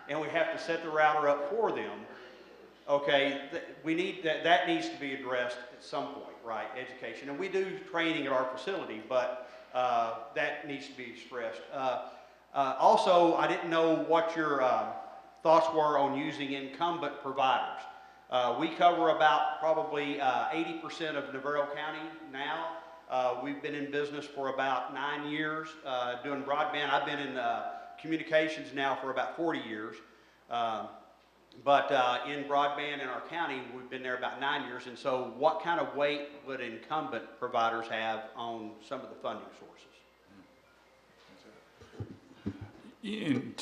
and we have to set the router up for them, okay, we need that needs to be addressed at some point, right? Education. And we do training at our facility, but that needs to be stressed. Also, I didn't know what your thoughts were on using incumbent providers. We cover about probably 80% of Navarro County now. We've been in business for about 9 years doing broadband. I've been in communications now for about 40 years. But in broadband in our county, we've been there about 9 years. And so what kind of weight would incumbent providers have on some of the funding sources?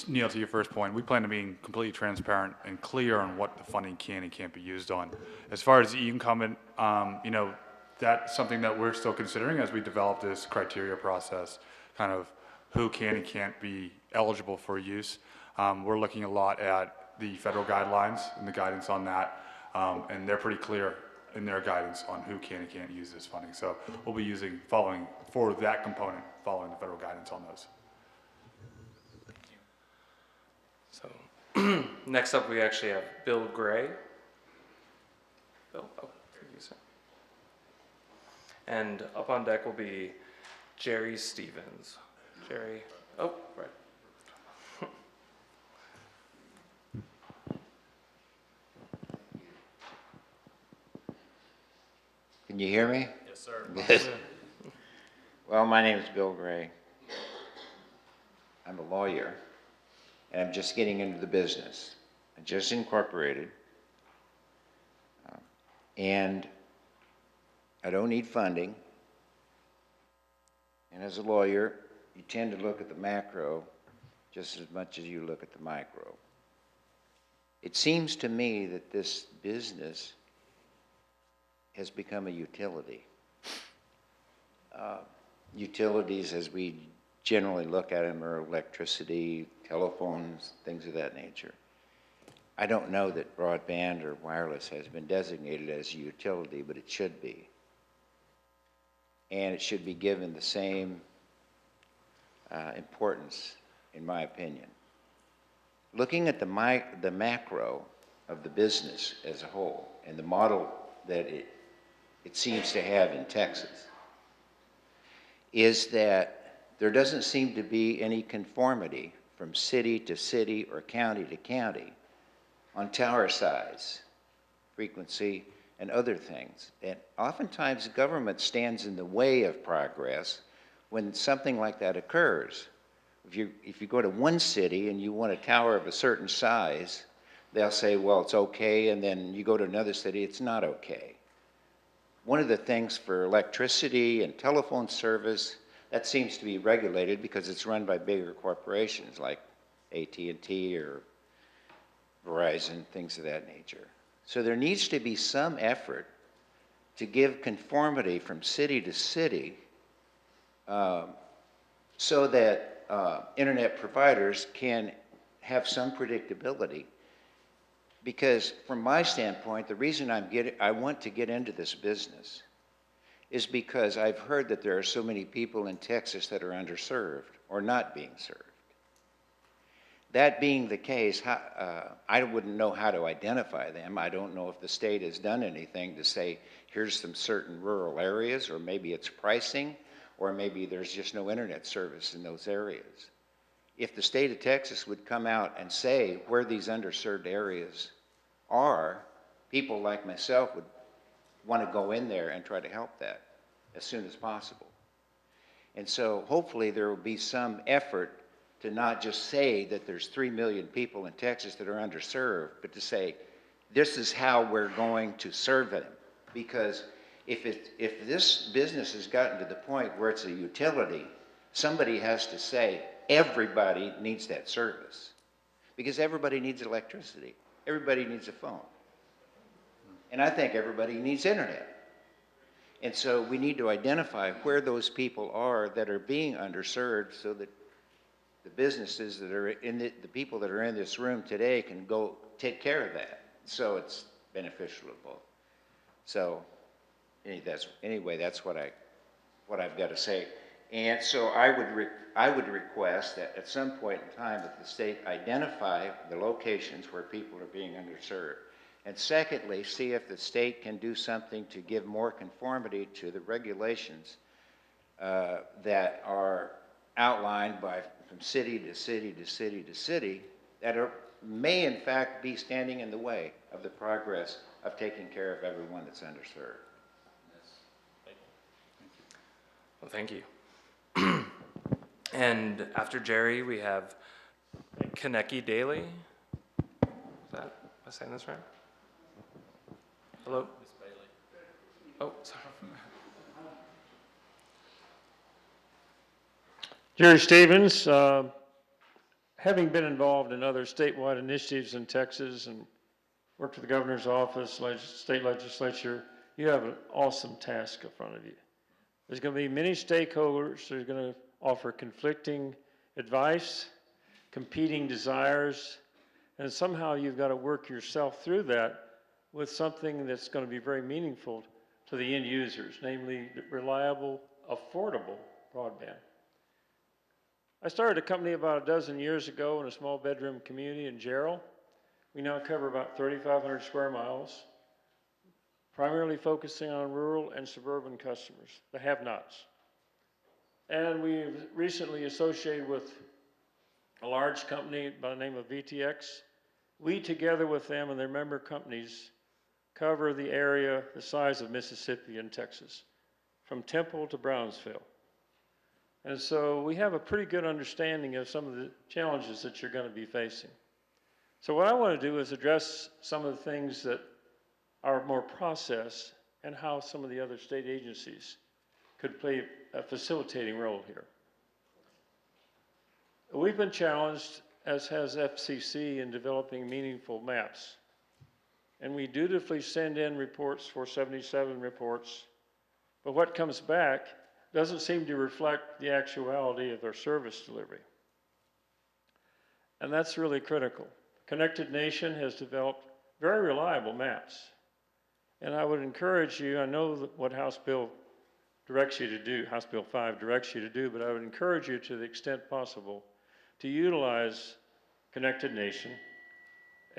Neil, to your first point, we plan to be completely transparent and clear on what the funding can and can't be used on. As far as the incumbent, you know, that's something that we're still considering as we develop this criteria process, kind of who can and can't be eligible for use. We're looking a lot at the federal guidelines and the guidance on that, and they're pretty clear in their guidance on who can and can't use this funding. So we'll be following for that component, following the federal guidance on those. Next up, we actually have Bill Gray. Bill, oh, you say. And up on deck will be Jerry Stevens. Jerry, oh, right. Can you hear me? Yes, sir. Good. Well, my name is Bill Gray. I'm a lawyer, and I'm just getting into the business. I just incorporated, and I don't need funding. And as a lawyer, you tend to look at the macro just as much as you look at the micro. It seems to me that this business has become a utility. Utilities, as we generally look at them, are electricity, telephones, things of that nature. I don't know that broadband or wireless has been designated as a utility, but it should be. And it should be given the same importance, in my opinion. Looking at the macro of the business as a whole and the model that it seems to have in Texas is that there doesn't seem to be any conformity from city to city or county to county on tower size, frequency, and other things. And oftentimes government stands in the way of progress when something like that occurs. If you go to one city and you want a tower of a certain size, they'll say, well, it's okay, and then you go to another city, it's not okay. One of the things for electricity and telephone service, that seems to be regulated because it's run by bigger corporations like AT&T or Verizon, things of that nature. So there needs to be some effort to give conformity from city to city so that internet providers can have some predictability. Because from my standpoint, the reason I want to get into this business is because I've heard that there are so many people in Texas that are underserved or not being served. That being the case, I wouldn't know how to identify them. I don't know if the state has done anything to say, here's some certain rural areas, or maybe it's pricing, or maybe there's just no internet service in those areas. If the state of Texas would come out and say where these underserved areas are, people like myself would want to go in there and try to help that as soon as possible. And so hopefully there will be some effort to not just say that there's 3 million people in Texas that are underserved, but to say this is how we're going to serve them. Because if this business has gotten to the point where it's a utility, somebody has to say everybody needs that service. Because everybody needs electricity. Everybody needs a phone. And I think everybody needs internet. And so we need to identify where those people are that are being underserved so that the businesses that are in the people that are in this room today can go take care of that. So it's beneficial to both. So anyway, that's what I've got to say. And so I would request that at some point in time that the state identify the locations where people are being underserved. And secondly, see if the state can do something to give more conformity to the regulations that are outlined from city to city to city to city that may in fact be standing in the way of the progress of taking care of everyone that's underserved. Well, thank you. And after Jerry, we have Kaneki Daly. Am I saying this right? Hello? Miss Bailey. Oh, sorry. Jerry Stevens, having been involved in other statewide initiatives in Texas and worked with the governor's office, state legislature, you have an awesome task in front of you. There's going to be many stakeholders that are going to offer conflicting advice, competing desires, and somehow you've got to work yourself through that with something that's going to be very meaningful to the end users, namely reliable, affordable broadband. I started a company about a dozen years ago in a small bedroom community in Gerald. We now cover about 3,500 square miles, primarily focusing on rural and suburban customers, the have-nots. And we've recently associated with a large company by the name of VTX. We, together with them and their member companies, cover the area the size of Mississippi and Texas, from Temple to Brownsville. And so we have a pretty good understanding of some of the challenges that you're going to be facing. So what I want to do is address some of the things that are more process and how some of the other state agencies could play a facilitating role here. We've been challenged, as has FCC, in developing meaningful maps. And we dutifully send in reports for 77 reports, but what comes back doesn't seem to reflect the actuality of their service delivery. And that's really critical. Connected Nation has developed very reliable maps. And I would encourage you, I know that what House Bill directs you to do, House Bill 5 directs you to do, but I would encourage you to the extent possible to utilize Connected Nation.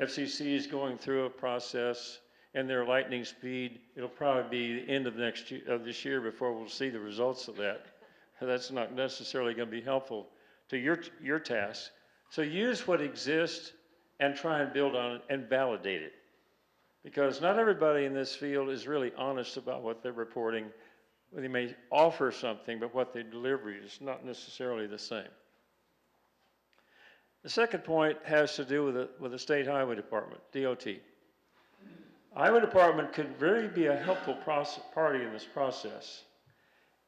FCC is going through a process, and their lightning speed, it'll probably be the end of this year before we'll see the results of that. That's not necessarily going to be helpful to your task. So use what exists and try and build on it and validate it. Because not everybody in this field is really honest about what they're reporting. They may offer something, but what they deliver is not necessarily the same. The second point has to do with the State Highway Department, DOT. Highway Department could really be a helpful party in this process,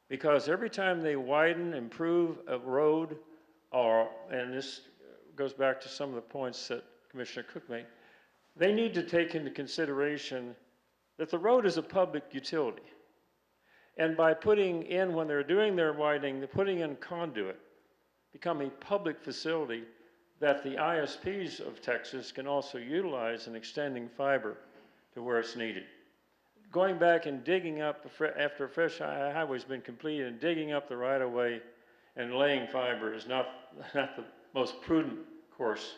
because every time they widen, improve a road, and this goes back to some of the points that Commissioner Cook made, they need to take into consideration that the road is a public utility. And by putting in, when they're doing their widening, they're putting in conduit, become a public facility that the ISPs of Texas can also utilize in extending fiber to where it's needed. Going back and digging up, after a fresh highway's been completed, and digging up the right-of-way and laying fiber is not the most prudent course.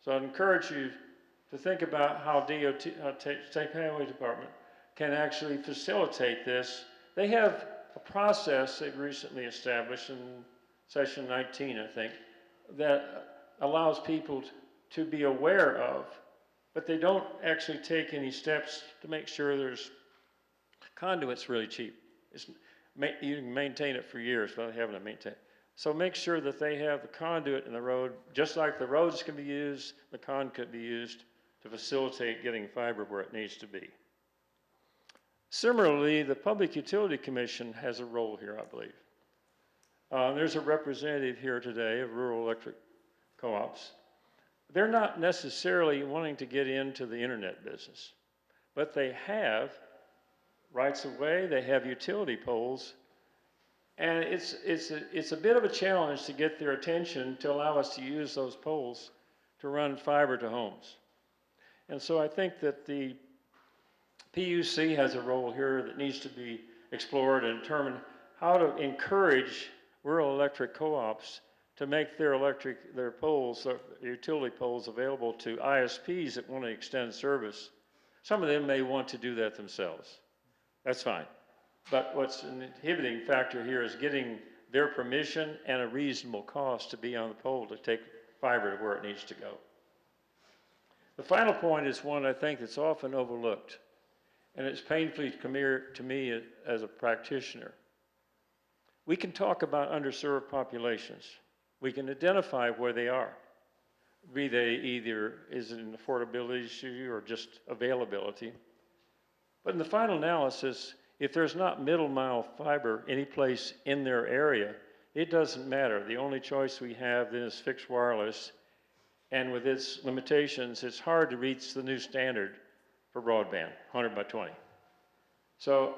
So I'd encourage you to think about how DOT, State Highway Department, can actually facilitate this. They have a process they've recently established in session 19, I think, that allows people to be aware of, but they don't actually take any steps to make sure there's conduit's really cheap. You can maintain it for years without having to maintain it. So make sure that they have the conduit in the road, just like the roads can be used, the conduit could be used to facilitate getting fiber where it needs to be. Similarly, the Public Utility Commission has a role here, I believe. There's a representative here today of rural electric co-ops. They're not necessarily wanting to get into the internet business, but they have rights of way, they have utility poles, and it's a bit of a challenge to get their attention to allow us to use those poles to run fiber to homes. And so I think that the PUC has a role here that needs to be explored and determine how to encourage rural electric co-ops to make their poles, their utility poles, available to ISPs that want to extend service. Some of them may want to do that themselves. That's fine. But what's an inhibiting factor here is getting their permission and a reasonable cost to be on the pole to take fiber to where it needs to go. The final point is one I think that's often overlooked, and it's painfully clear to me as a practitioner. We can talk about underserved populations. We can identify where they are, be they either is it an affordability issue or just availability. But in the final analysis, if there's not middle mile fiber any place in their area, it doesn't matter. The only choice we have then is fixed wireless, and with its limitations, it's hard to reach the new standard for broadband, 100 by 20. So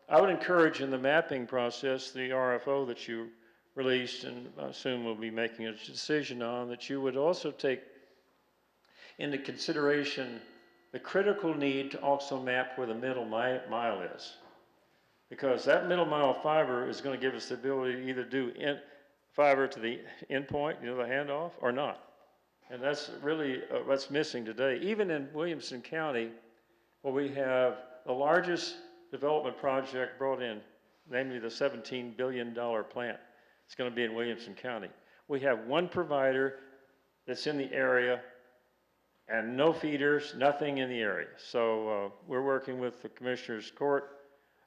I would encourage in the mapping process, the RFO that you released, and I assume we'll be making a decision on, that you would also take into consideration the critical need to also map where the middle mile is. Because that middle mile fiber is going to give us the ability to either do fiber to the endpoint, the handoff, or not. And that's really what's missing today. Even in Williamson County, where we have the largest development project brought in, namely the $17 billion plant, it's going to be in Williamson County. We have one provider that's in the area and no feeders, nothing in the area. So we're working with the Commissioner's Court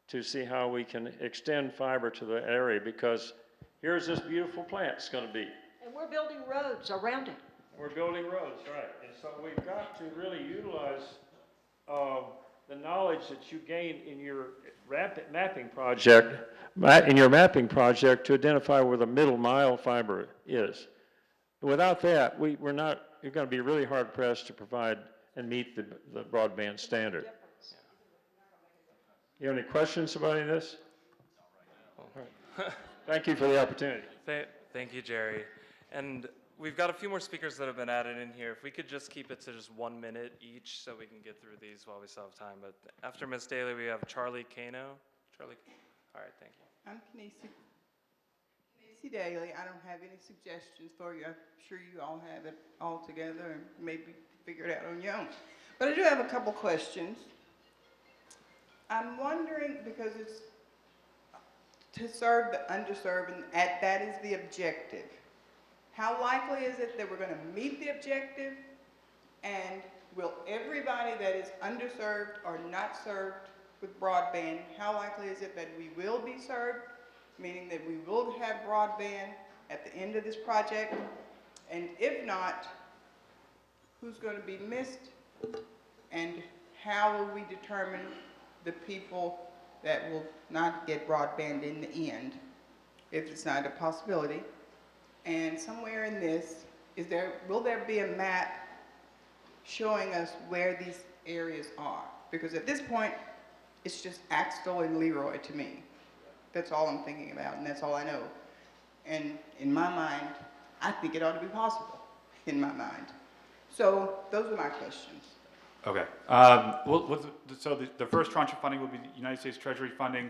to see how we can extend fiber to the area, because here's this beautiful plant it's going to be. And we're building roads around it. We're building roads, right. And so we've got to really utilize the knowledge that you gained in your mapping project, to identify where the middle mile fiber is. Without that, you're going to be really hard pressed to provide and meet the broadband standard. You have any questions about any of this? All right. Thank you for the opportunity. Thank you, Jerry. And we've got a few more speakers that have been added in here. If we could just keep it to just 1 minute each so we can get through these while we still have time. But after Ms. Daly, we have Charlie Kano. Charlie, all right, thank you. I'm Kenesi Daly. I don't have any suggestions for you. I'm sure you all have it all together and maybe figure it out on your own. But I do have a couple questions. I'm wondering, because it's to serve the underserved, and that is the objective. How likely is it that we're going to meet the objective? And will everybody that is underserved or not served with broadband, how likely is it that we will be served, meaning that we will have broadband at the end of this project? And if not, who's going to be missed? And how will we determine the people that will not get broadband in the end, if it's not a possibility? And somewhere in this, will there be a map showing us where these areas are? Because at this point, it's just Axtell and Leroy to me. That's all I'm thinking about, and that's all I know. And in my mind, I think it ought to be possible, in my mind. So those are my questions. Okay. So the first tranche of funding will be the United States Treasury funding.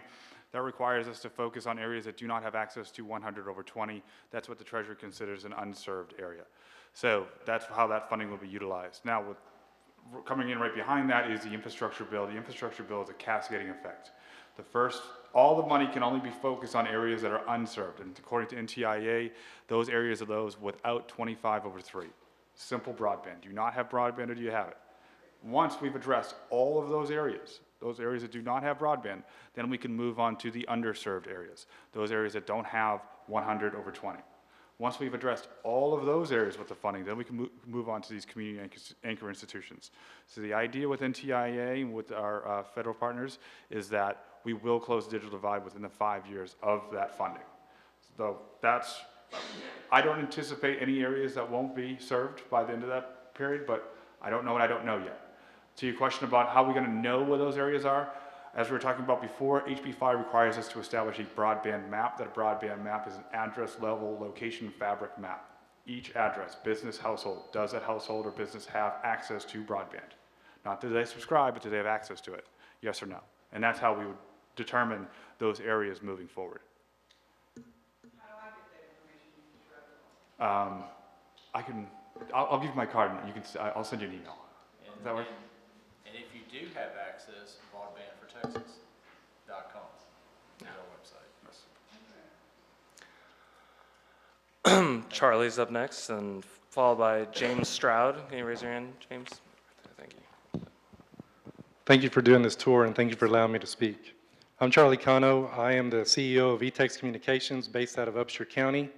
That requires us to focus on areas that do not have access to 100/20. That's what the Treasury considers an unserved area. So that's how that funding will be utilized. Now, coming in right behind that is the infrastructure bill. The infrastructure bill is a cascading effect. All the money can only be focused on areas that are unserved. And according to NTIA, those areas are those without 25/3. Simple broadband. Do you not have broadband, or do you have it? Once we've addressed all of those areas that do not have broadband, then we can move on to the underserved areas, those areas that don't have 100/20. Once we've addressed all of those areas with the funding, then we can move on to these community anchor institutions. So the idea with NTIA and with our federal partners is that we will close the digital divide within the 5 years of that funding. So I don't anticipate any areas that won't be served by the end of that period, but I don't know what I don't know yet. To your question about how we're going to know where those areas are, as we were talking about before, HB5 requires us to establish a broadband map. That broadband map is an address-level location fabric map. Each address, business, household, does that household or business have access to broadband? Not do they subscribe, but do they have access to it? Yes or no? And that's how we would determine those areas moving forward. How do I get that information? I'll give you my card, and I'll send you an email. Does that work? And if you do have access, broadbandfortexas.com is our website. Charlie's up next, and followed by James Stroud. Can you raise your hand, James? Thank you. Thank you for doing this tour, and thank you for allowing me to speak. I'm Charlie Kano. I am the CEO of ETEX Communications, based out of Upshur County.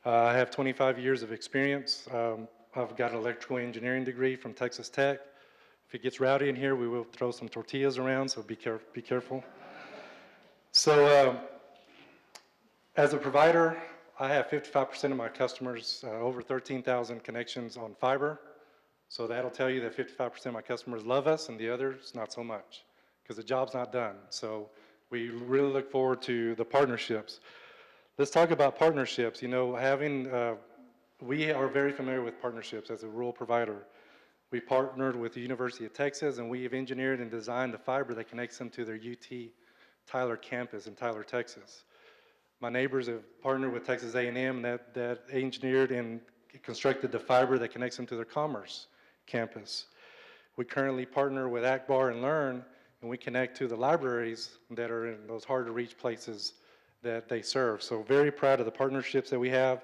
I have 25 years of experience. I've got an electrical engineering degree from Texas Tech. If it gets rowdy in here, we will throw some tortillas around, so be careful. So as a provider, I have 55% of my customers, over 13,000 connections on fiber. So that'll tell you that 55% of my customers love us, and the others not so much, because the job's not done. So we really look forward to the partnerships. Let's talk about partnerships. You know, we are very familiar with partnerships as a rural provider. We partnered with the University of Texas, and we have engineered and designed the fiber that connects them to their UT Tyler campus in Tyler, Texas. My neighbors have partnered with Texas A&M that engineered and constructed the fiber that connects them to their Commerce campus. We currently partner with Akbar and Learn, and we connect to the libraries that are in those hard-to-reach places that they serve. So very proud of the partnerships that we have.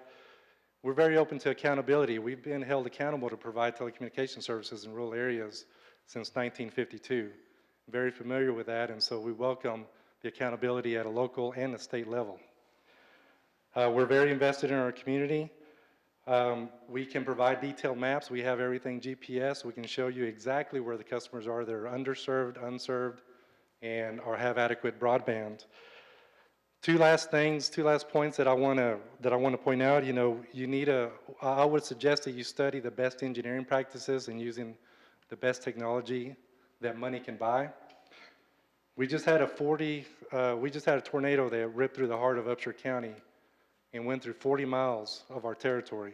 We're very open to accountability. We've been held accountable to provide telecommunication services in rural areas since 1952. Very familiar with that, and so we welcome the accountability at a local and a state level. We're very invested in our community. We can provide detailed maps. We have everything GPS. We can show you exactly where the customers are that are underserved, unserved, and or have adequate broadband. Two last points that I want to point out. You know, I would suggest that you study the best engineering practices and using the best technology that money can buy. We just had a tornado that ripped through the heart of Upshur County and went through 40 miles of our territory.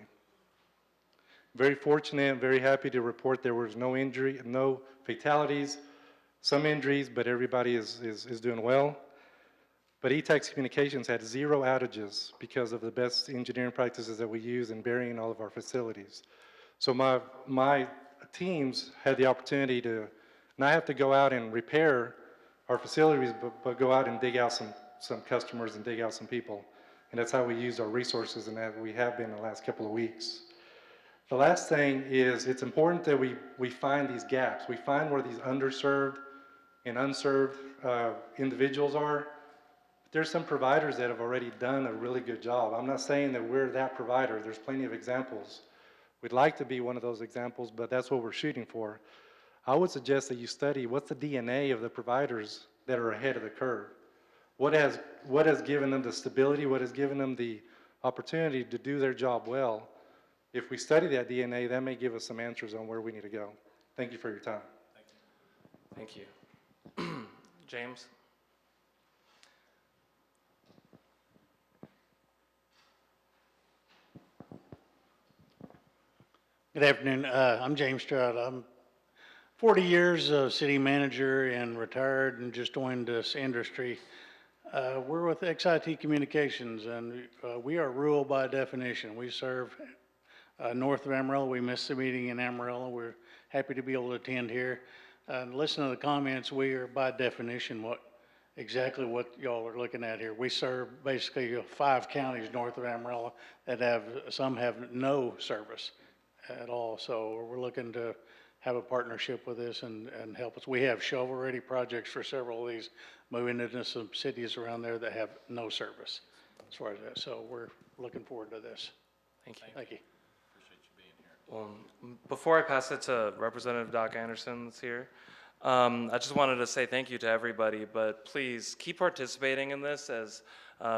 Very fortunate, very happy to report there was no injury, no fatalities, some injuries, but everybody is doing well. But ETEX Communications had 0 outages because of the best engineering practices that we use in burying all of our facilities. So my teams had the opportunity to not have to go out and repair our facilities, but go out and dig out some customers and dig out some people. And that's how we use our resources, and that we have been the last couple of weeks. The last thing is it's important that we find these gaps. We find where these underserved and unserved individuals are. There's some providers that have already done a really good job. I'm not saying that we're that provider. There's plenty of examples. We'd like to be one of those examples, but that's what we're shooting for. I would suggest that you study what's the DNA of the providers that are ahead of the curve. What has given them the stability, what has given them the opportunity to do their job well. If we study that DNA, that may give us some answers on where we need to go. Thank you for your time. Thank you. James? Good afternoon. I'm James Stroud. I'm 40 years of city manager and retired and just joined this industry. We're with XIT Communications, and we are rural by definition. We serve north of Amarillo. We missed the meeting in Amarillo. We're happy to be able to attend here. Listen to the comments. We are by definition exactly what y'all are looking at here. We serve basically 5 counties north of Amarillo that some have no service at all. So we're looking to have a partnership with this and help us. We have shovel-ready projects for several of these, moving into some cities around there that have no service as far as that. So we're looking forward to this. Thank you. Thank you. Appreciate you being here. Well, before I pass it to Representative Doc Anderson's here, I just wanted to say thank you to everybody, but please keep participating in this. As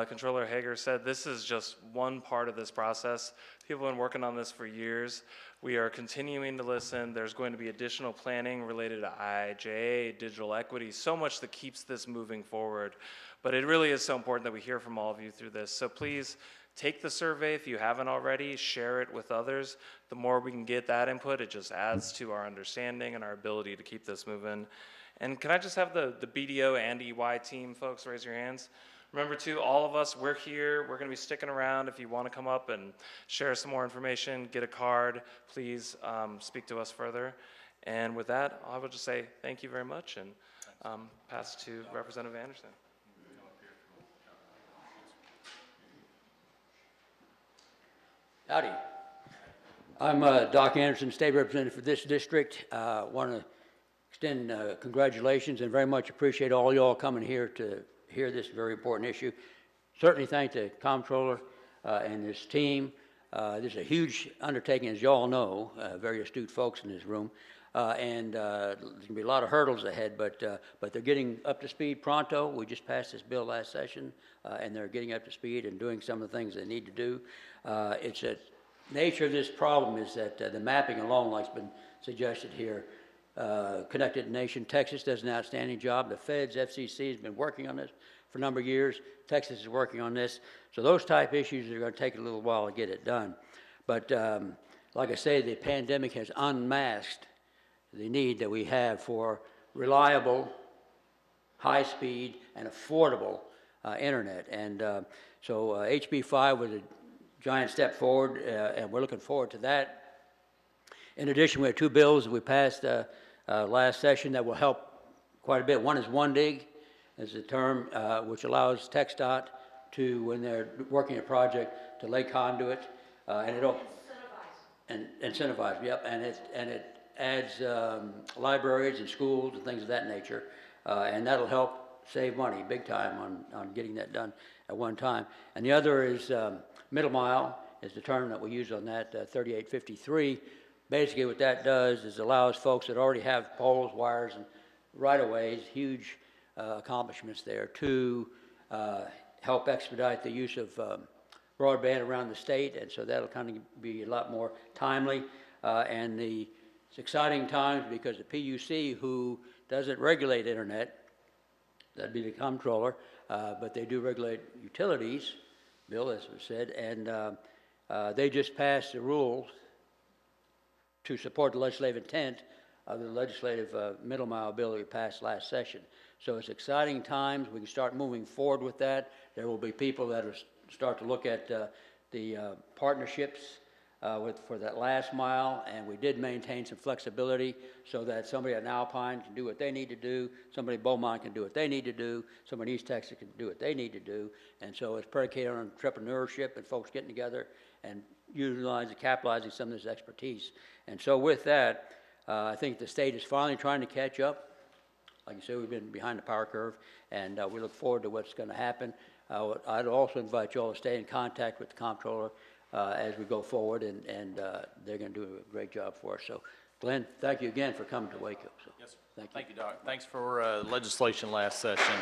Comptroller Hagar said, this is just one part of this process. People have been working on this for years. We are continuing to listen. There's going to be additional planning related to IIJA, digital equity, so much that keeps this moving forward. But it really is so important that we hear from all of you through this. So please take the survey if you haven't already, share it with others. The more we can get that input, it just adds to our understanding and our ability to keep this moving. And can I just have the BDO and EY team folks raise your hands? Remember too, all of us, we're here, we're gonna be sticking around. If you wanna come up and share some more information, get a card, please speak to us further. And with that, I will just say thank you very much and pass to Representative Anderson. Howdy. I'm Doc Anderson, State Representative for this district. Want to extend congratulations and very much appreciate all y'all coming here to hear this very important issue. Certainly thank the Comptroller and his team. This is a huge undertaking, as y'all know, very astute folks in this room. And there's going to be a lot of hurdles ahead, but they're getting up to speed pronto. We just passed this bill last session, and they're getting up to speed and doing some of the things they need to do. It's a nature of this problem is that the mapping alone, like has been suggested here, Connected Nation, Texas does an outstanding job. The feds, FCC has been working on this for a number of years. Texas is working on this. So those type issues are going to take a little while to get it done. But like I say, the pandemic has unmasked the need that we have for reliable, high-speed, and affordable internet. And so HB 5 was giant step forward, and we're looking forward to that. In addition, we have 2 bills that we passed last session that will help quite a bit. One is One Dig, is a term which allows TxDOT to, when they're working a project, to lay conduit, and it'll incentivize, yep, and it adds libraries and schools and things of that nature, and that'll help save money big time on getting that done at one time. And the other is middle mile, is the term that we use on that, 3853. Basically what that does is allows folks that already have poles, wires, and right-of-ways, huge accomplishments there, to help expedite the use of broadband around the state, and so that'll kind of be a lot more timely. And it's exciting times because the PUC, who doesn't regulate internet, that'd be the Comptroller, but they do regulate utilities, Bill, as was said, and they just passed the rules to support the legislative intent of the legislative middle mile bill that we passed last session. So it's exciting times. We can start moving forward with that. There will be people that will start to look at the partnerships for that last mile, and we did maintain some flexibility so that somebody at Alpine can do what they need to do, somebody at Beaumont can do what they need to do, somebody in East Texas can do what they need to do, and so it's predicated on entrepreneurship and folks getting together and capitalizing some of this expertise. And so with that, I think the state is finally trying to catch up. Like you said, we've been behind the power curve, and we look forward to what's going to happen. I'd also invite you all to stay in contact with the Comptroller as we go forward, and they're going to do a great job for us. So, Glenn, thank you again for coming to Waco. So, yes, sir. Thank you, Doc. Thanks for legislation last session.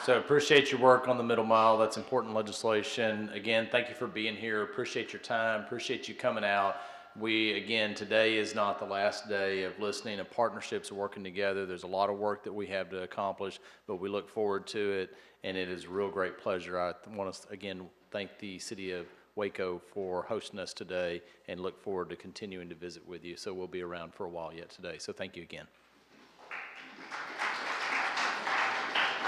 So appreciate your work on the middle mile. That's important legislation. Again, thank you for being here. Appreciate your time. Appreciate you coming out. Again, today is not the last day of listening and partnerships and working together. There's a lot of work that we have to accomplish, but we look forward to it, and it is a real great pleasure. I want to, again, thank the city of Waco for hosting us today and look forward to continuing to visit with you. So we'll be around for a while yet today. So thank you again.